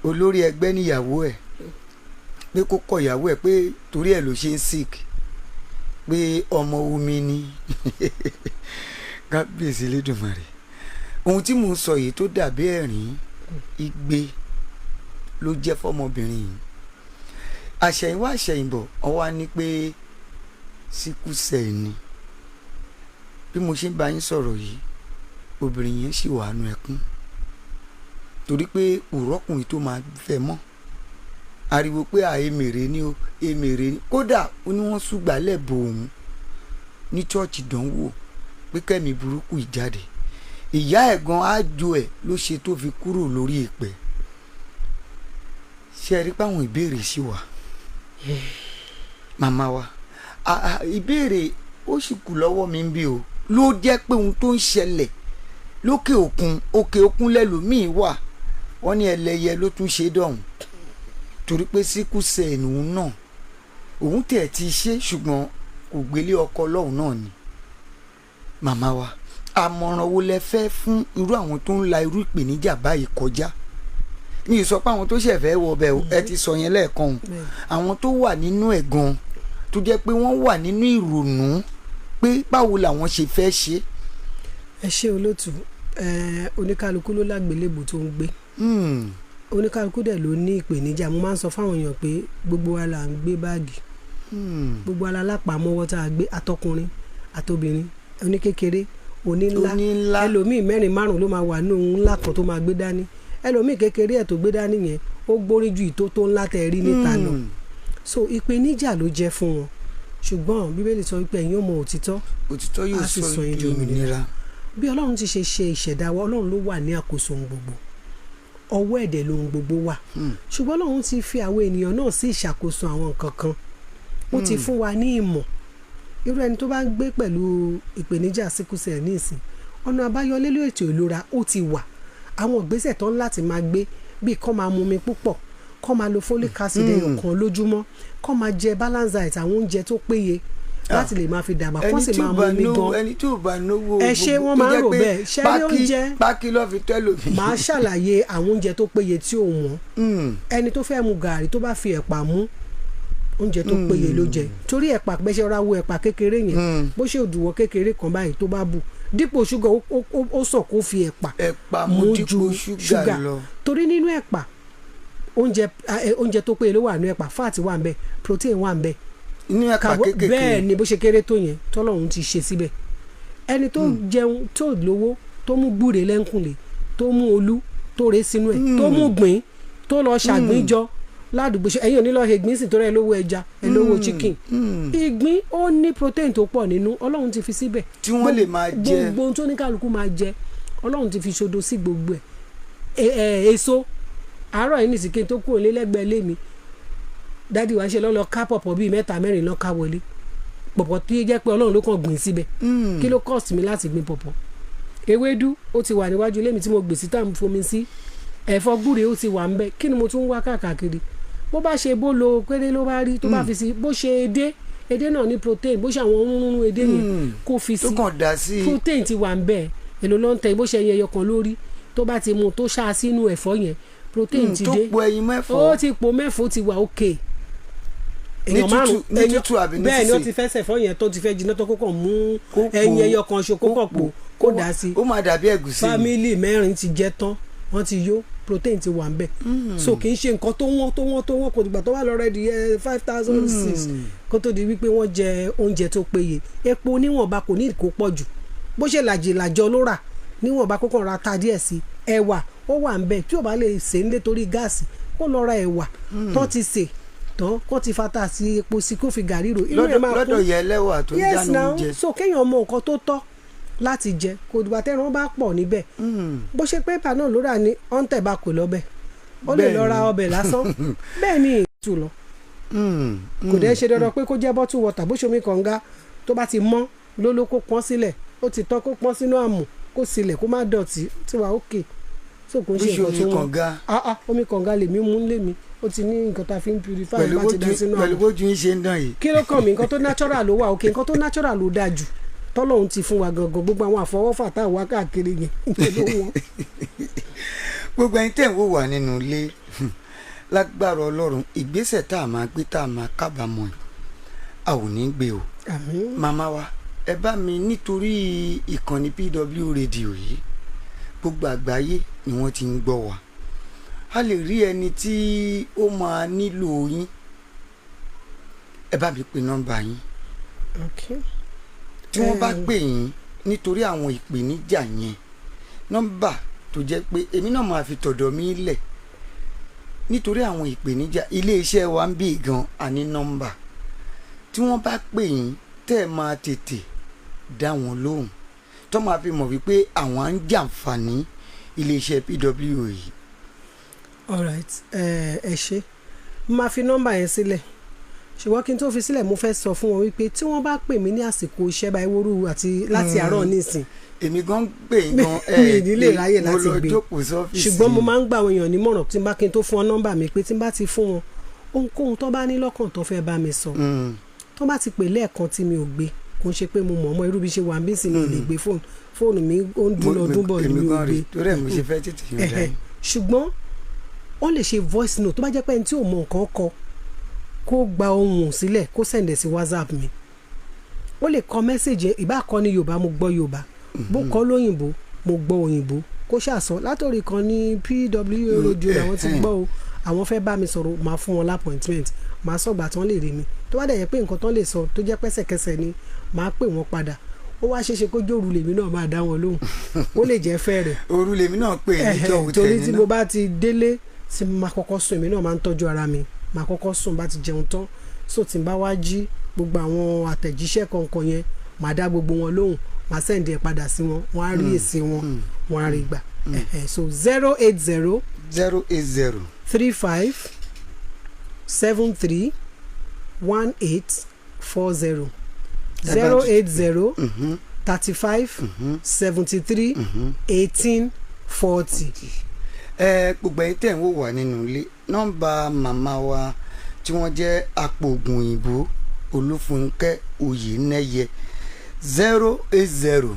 Speaker 1: olórí ẹgbẹ́ níyàwó ẹ̀ pé kó kọ ìyàwó ẹ̀ pé torí ẹ̀ ló ṣe ń sick pé ọmọ omi ni kábíyèsí lẹ́dùnmarè ohun tí mò ń sọ yìí tó dàbí ẹ̀rín igbe ló jẹ́ fọmọbìnrin yìí àṣẹ̀yìnwá àṣẹ̀yìnbọ̀ ọwá ní pé síkúsẹ̀ ni bí mo ṣe ń bá yín sọ̀rọ̀ yìí obìnrin yẹn sì wà nù ẹkún torí pé òrọ́kùnrin tó máa fẹ́ mọ́ ariwo pé èmèrè ni o èmèrè ni kódà ó ní wọ́n ṣùgbàlẹ̀ bò òun ní chọ́ọ̀chì dánwò pé kẹ́mi burúkú ìjáde ìyá ẹ̀ gan ájò ẹ̀ ló ṣe tó fi kúrò lórí ìpẹ́ ṣe rí páwọn ìbéèrè sí wa màmá wa ìbéèrè ó sì kù lọ́wọ́ mi ń bí o ló jẹ́ pé ohun tó ń ṣẹlẹ̀ lókè òkun lẹ́lòmíì wà wọ́n ní ẹlẹ́yẹ ló tún ṣe dọ̀hún torí pé síkúsẹ̀ ẹ̀nù náà òun tẹ̀ ti ṣe ṣùgbọ́n kò gbélé ọkọ lọ́hùn náà ni màmá wa àmọ̀ràn wo lẹ fẹ́ fún irú àwọn tó ń la irú ìpèníjà báyìí kọjá mi ì sọ pé àwọn tó ṣẹ̀ fẹ́ wọ bẹ́ẹ̀ ẹ ti sọ yẹn lẹ́ẹ̀kan o àwọn tó wà nínú ẹ̀ gan tó jẹ́ pé wọ́n wà nínú ìrònú pé báwo làwọn ṣe fẹ́ ṣe.
Speaker 3: ẹ ṣe olóòtú oníkálukú ló lágbélébù tó ń gbé oníkálukú dẹ̀ ló ní ìpèníjà mo máa ń sọ fáwọn èèyàn pé gbogbo wa là ń gbé báàgì gbogbo wa la lápamọ́wọ́ tá a gbé àtọkùnrin àtobìnrin oníkékeré oníńlá ẹlòmíì 4-5 ló máa wà ní ohun ńlá kan tó máa gbé dání ẹlòmíì kékeré ẹ̀ tó gbé dání yẹn ó gbórí ju ìtó tó ńlá tẹ̀ rí níta lọ so ìpèníjà ló jẹ́ fún wọn ṣùgbọ́n bíbélì sọ wípé ẹ̀yin ó mọ òtítọ́
Speaker 1: yóò sọ yín di òmìnira
Speaker 3: bí ọlọ́run ti ṣe ìṣẹ̀dá wa ọlọ́run ló wà ní àkóso ohun gbogbo ọwọ́ ẹ̀dẹ̀ lohun gbogbo wà ṣùgbọ́n ọlọ́run ti fi àwọn ènìyàn náà sí ìṣàkóso àwọn nǹkan kan ó ti fún wa ní ìmọ̀ irú ẹni tó bá ń gbé pẹ̀lú ìpèníjà síkúsẹ̀ ní ìsìn ọ̀nà àbáyọ lé lórí ètò ìlera ó ti wà àwọn ìgbésẹ̀ tó ń láti máa gbé bíi kọ́ máa mumi púpọ̀ kọ́ máa lo folic acid ẹyọ̀kan lójúmọ́ kọ́ máa jẹ balance diet àwọn oúnjẹ tó péye láti lè máa fi dàgbà kọ́ sì máa mumi gan
Speaker 1: ẹni tí ò bá náwó
Speaker 3: ẹ ṣé wọ́n máa ń rò bẹ́ẹ̀ ṣé rí oúnjẹ
Speaker 1: pákí lọ́ọ́ fi tẹ́lò mi.
Speaker 3: màá ṣàlàyé àwọn oúnjẹ tó péye tí ò wọ́n ẹni tó fẹ́ mu gààrí tó bá fi ẹ̀pà mú oúnjẹ tó péye ló jẹ torí ẹ̀pà pẹ́ṣẹ́ ra wo ẹ̀pà kékeré yẹn bó ṣe òdùwọ̀ kékeré kan báyìí tó bá bù dípò ṣúgà ó sàn kó fi ẹ̀pà mú ju ṣúgà torí nínú ẹ̀pà oúnjẹ tó péye ló wà nínú ẹ̀pà fat wà ńbẹ̀ protein wà ńbẹ̀
Speaker 1: inú ẹ̀pà kékeré
Speaker 3: bẹ́ẹ̀ ni bó ṣe kéré tó yẹn tọ́lọ́run ti ṣe síbẹ̀ ẹni tó jẹun tó lówó tó mú gbúre lẹ́ńkùnlé tó mú olú tó ré sínú ẹ̀ tó mú gbìn tó lọ ṣàgbín jọ ládùúgbò ṣe ẹ̀yin ò ní lọ ìgbín sì torí ẹ lówó ẹja ẹ lówó chicken ìgbín ó ní protein tó pọ̀ nínú ọlọ́run ti fi síbẹ̀
Speaker 1: tí wọ́n lè máa jẹ
Speaker 3: gbogbo ohun tó ní kálukú máa jẹ ọlọ́run ti fi ṣodo sí gbogbo ẹ̀ èso àárọ̀ yìí nìsíkè tó kúrò lélẹ́gbẹ̀ẹ́ lé mi dádì wa ṣe lọ́lọ́ ká pọ̀pọ̀ bíi 3-4 lọ́ ká wọlé pọ̀pọ̀ tí jẹ́ pé ọlọ́run ló kàn gbìn síbẹ̀ kí ló cost mi láti gbìn pọ̀pọ̀ ewédú ó ti wà níwájú ilé mi tí mo gbè sí táà ń fomi sí ẹ̀fọ́ gbúre ó ti wà ń bẹ kí ni mo tún wá káàkiri bó bá ṣe bó lo péré ló bá rí tó bá fi sí bó ṣe edé náà ní protein bó ṣe àwọn rúnrún edé yẹn kó fi sí protein ti wà ń bẹ èlò ló ń tẹ bó ṣe ẹyẹ kan lórí tó bá ti mu tó ṣáà sínú ẹ̀fọ́ yẹn protein ti dé
Speaker 1: tó po ẹyin mẹ́fọ́
Speaker 3: ó ti po mẹ́fọ́ ti wà okay
Speaker 1: ní tútù àbí ní sísè
Speaker 3: bẹ́ẹ̀ ni ó ti fẹ́ sẹ̀fọ́ yẹn tó ti fẹ́ jiná tó kọ́kọ́ mú ẹyin ẹyọ kan ṣo kókò pò kó dà sí
Speaker 1: ó máa dàbí ẹ̀gúsí
Speaker 3: fámìlì 4 ti jẹ tán wọ́n ti yó protein ti wà ń bẹ̀ so kì í ṣe nǹkan tó wọ́n kò dìgbà tó wà lọ́rẹ́ di 5,006 kó tó di wípé wọ́n jẹ oúnjẹ tó péye epo níwọ̀nba kò ní kó pọ̀ jù bó ṣe làjọ ló rà níwọ̀nba kó kàn ra ta díẹ̀ sí ẹ̀wà ó wà ń bẹ̀ tí ò bá lè sè ń lé torí gáàsì kó lọ ra ẹ̀wà tó ti sè tán kó ti fata sí epo sí kó fi gàrí rò inú ẹ̀ máa kú
Speaker 1: lọ́dọ̀ yẹ ẹlẹ́wà tó ń dáná oúnjẹ.
Speaker 3: so kéèyàn mọ nǹkan tó tọ́ láti jẹ kò dìgbà tẹ́ran bá pọ̀ níbẹ̀ bó ṣe pépà náà ló rà ní ọ̀ǹtẹ̀ bá kò lọ́bẹ̀ ó lè lọ ra ọbẹ̀ lásán bẹ́ẹ̀ ni ètò lọ kò dẹ́ ṣe dandan pé kó jẹ́ bottle water bó ṣomi kànga tó bá ti mọ́ lóló kó pọ́n sílẹ̀ ó ti tán kó pọ́n sínú àmù kó sílẹ̀ kó má dọ̀tí tí wàá òkè so kò ń ṣe nǹkan tó wọ́n omi kànga lèmi mú lèmi ó ti ní nǹkan tá a fi ń purify bá ti dá sínú àmù
Speaker 1: pẹ̀lú bójú ń ṣe ń dán yìí.
Speaker 3: kí ló kàn mí nǹkan tó natural ló wà òkè nǹkan tó natural ló dáa jù tọ́lọ́hún ti fún wa gangan gbogbo àwọn àfọwọ́fà tá a wá káàkiri yẹn ló wọ́n.
Speaker 1: gbogbo ẹni tẹ́ ń wò wá nínú ilé lágbára ọlọ́run ìgbésẹ̀ tá a máa gbé tá a máa kábàámọ̀ a ò ní gbé o. màmá wa ẹ bá mi nítorí ìkànnì PW rédíò yìí gbogbo àgbáyé ni wọ́n ti ń gbọ́ wa a lè rí ẹni tí ó máa nílò yín ẹ bá mi pe nọ́mbà yín. tí wọ́n bá pè yín nítorí àwọn ìpèníjà yẹn nọ́mbà tó jẹ́ pé èmi náà máa fi tọ̀dọ̀ mi lẹ̀ nítorí àwọn ìpèníjà iléeṣẹ́ wa ń bí gan àní nọ́mbà tí wọ́n bá pè yín tẹ́ ẹ máa tètè dá wọn lóhùn tó máa fi mọ̀ wípé àwọn á ń jàǹfààní iléeṣẹ́ PW yìí.
Speaker 3: alright ẹ ṣe máa fi nọ́mbà yẹn sílẹ̀ ṣùgbọ́n kí n tó fi sílẹ̀ mo fẹ́ sọ fún wọn wípé tí wọ́n bá pè mí ní àsìkò iṣẹ́ báyìí wóoru àti láti àárọ̀ nísìn
Speaker 1: èmi gan gbè gan
Speaker 3: mi ì nílé ráyè láti gbé
Speaker 1: ṣùgbọ́n
Speaker 3: ṣùgbọ́n mo máa ń gba àwọn èèyàn nímọ̀ràn tí n bá kí n tó fún ọ nọ́mbà mi pé tí n bá ti fún wọn ohunkóhun tó bá ní lọ́kàn tó fẹ́ bá mi sọ tó bá ti pè lẹ́ẹ̀kan tí mi ò gbé kò ń ṣe pé mo mọ̀ ọmọ irú bí ṣe wà ń bí sí mi ò lè gbé fóònù mi ó ń dún ọdún bọ̀ ní mi ò gbé ṣùgbọ́n wọ́n lè ṣe voice note tó bá jẹ́ pé ẹni tí ò mọ nǹkan kọ kó gba ohùn sílẹ̀ kó sẹ̀ǹdẹ̀ sí WhatsApp mi ó lè kọ mẹ́sẹ̀jì ìbá kọ ní Yorùbá mo gbọ́ Yorùbá bó kọ lóyìnbó mo gbọ́ òyìnbó kó ṣàṣọ látòrí kan ní PW rédíò làwọn ti gbọ́ o àwọn fẹ́ bá mi sọ̀rọ̀ máa fún wọn lápọ̀ìntmẹ́ǹt máa sọ̀gbà tán lè rí mi tó bá dẹ̀ yẹ pé nǹkan tán lè sọ tó jẹ́ pẹ́sẹ̀kẹsẹ̀ ni máa pè wọ́n padà ó wá ṣeéṣe kó jẹ́ òru lèmi náà máa dá wọn lóhùn ó lè jẹ́ fẹ́rẹ̀
Speaker 1: òru lèmi náà pè níjọ́ òtẹ́
Speaker 3: torí tí mo bá ti délé tí máa kọ́kọ́ sùn èmi náà máa ń tọ́jú ara mi máa kọ́kọ́ sùn bá ti jẹun tán so tí n bá wá jí gbogbo àwọn àtẹ̀jíṣẹ́ kọ̀ọ̀kan yẹn máa dá gbogbo wọn lóhùn máa sẹ́ǹdì ẹ̀ padà sí wọn wọ́n á rí èsì wọn wọ́n á rí gbà so 080 35 73 1840 080 35 73 1840.
Speaker 1: gbogbo ẹ̀yin tẹ̀ ń wò wá nínú ilé nọ́mbà màmá wa tí wọ́n jẹ́ apòògùn òyìnbó Olúfúnkẹ́ Oyènẹ́yẹ 080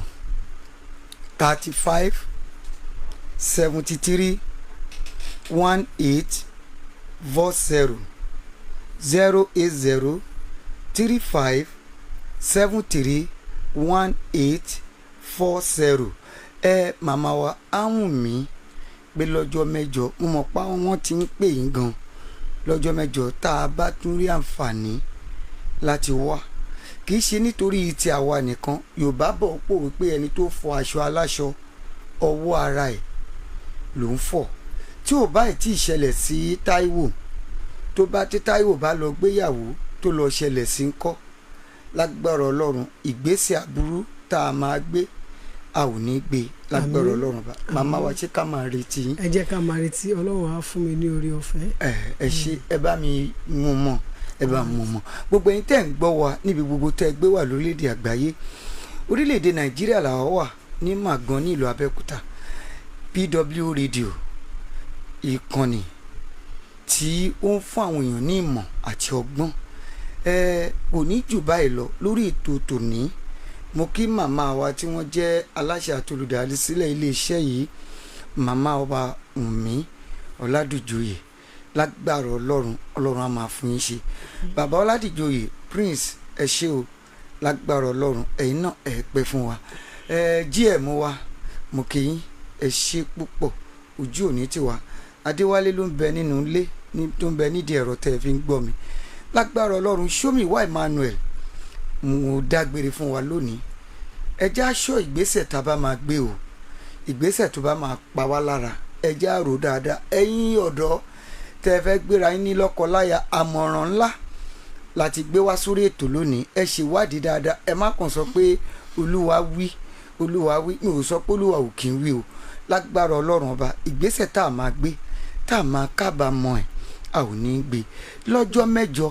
Speaker 1: 35 73 1840 080 35 73 1840 màmá wa áhùn mi pé lọ́jọ́ mẹ́jọ mo mọ̀ pa wọ́n ti ń pè yín gan lọ́jọ́ mẹ́jọ tá a bá tún rí àǹfààní láti wá kì í ṣe nítorí ti àwa nìkan Yorùbá bọ̀ pò wípé ẹni tó fọ aṣọ aláṣọ ọwọ́ ara ẹ̀ ló ń fọ̀ tí ò bá tí ì ṣẹlẹ̀ sí Táíwò tó bá tí Táíwò bá lọ gbéyàwó tó lọ ṣẹlẹ̀ sí ń kọ́ lágbára Ọlọ́run ìgbésẹ̀ aburú tá a máa gbé a ò ní gbé lágbára Ọlọ́run bá màmá wa ṣé ká máa retí yín.
Speaker 3: ẹ jẹ́ ká máa retí Ọlọ́run á fún mi ní orí ọ̀fẹ́.
Speaker 1: ẹ ṣe ẹ bá mi mú mọ́ ẹ bá mú mọ́ gbogbo ẹ̀yin tẹ́ ń gbọ́ wa níbi gbogbo tẹ́ ẹ gbé wà lórílẹ̀‐èdè àgbáyé orílẹ̀‐èdè Nàìjíríà làwọn wà ní Màgán ní ìlú Abẹ́òkúta PW rédíò ìkànnì tí ó ń fún àwọn èèyàn ní ìmọ̀ àti ọgbọ́n kò ní jù báyìí lọ lórí ètò tòní mo kí màmá wa tí wọ́n jẹ́ aláṣẹ àti olùdásílẹ̀ iléeṣẹ́ yìí màmá ọba Wùnmí Ọládùjọyè lágbára Ọlọ́run á máa fún yín ṣe bàbá Ọládùjọyè Prince ẹ ṣé o lágbára Ọlọ́run ẹ̀yin náà ẹ pẹ́ fún wa GM wa mo kí yín ẹ ṣé púpọ̀ ojú òní tiwa. Adéwálé ló ń bẹ nínú ilé tó ń bẹ nídìí ẹ̀rọ tẹ́ ẹ fi ń gbọ́ mi. Lágbára Ọlọ́run Ṣómìwá Emmanuel mo dágbére fún wa lónìí. Ẹ jẹ́ aṣọ ìgbésẹ̀ tá a bá máa gbé o, ìgbésẹ̀ tó bá máa pa wá lára ẹ jẹ́ àrò dáadáa. Ẹ̀yin ọ̀dọ́ tẹ́ ẹ fẹ́ gbéra yín ní lọ́kọláya, àmọ̀ràn ńlá láti gbé wá sórí ètò lónìí. Ẹ ṣèwádìí dáadáa, ẹ má kàn sọ pé olúwa wí mi ò sọ pé olúwa ò kí ń wí o. Lágbára Ọlọ́run ọba ìgbésẹ̀ tá a máa gbé tá a máa kábàámọ̀ ẹ̀ a ò ní gbé lọ́jọ́ mẹ́jọ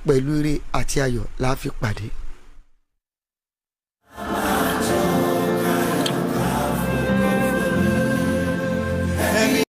Speaker 1: pẹ̀lú ire àti ayọ̀ la fi pàdé.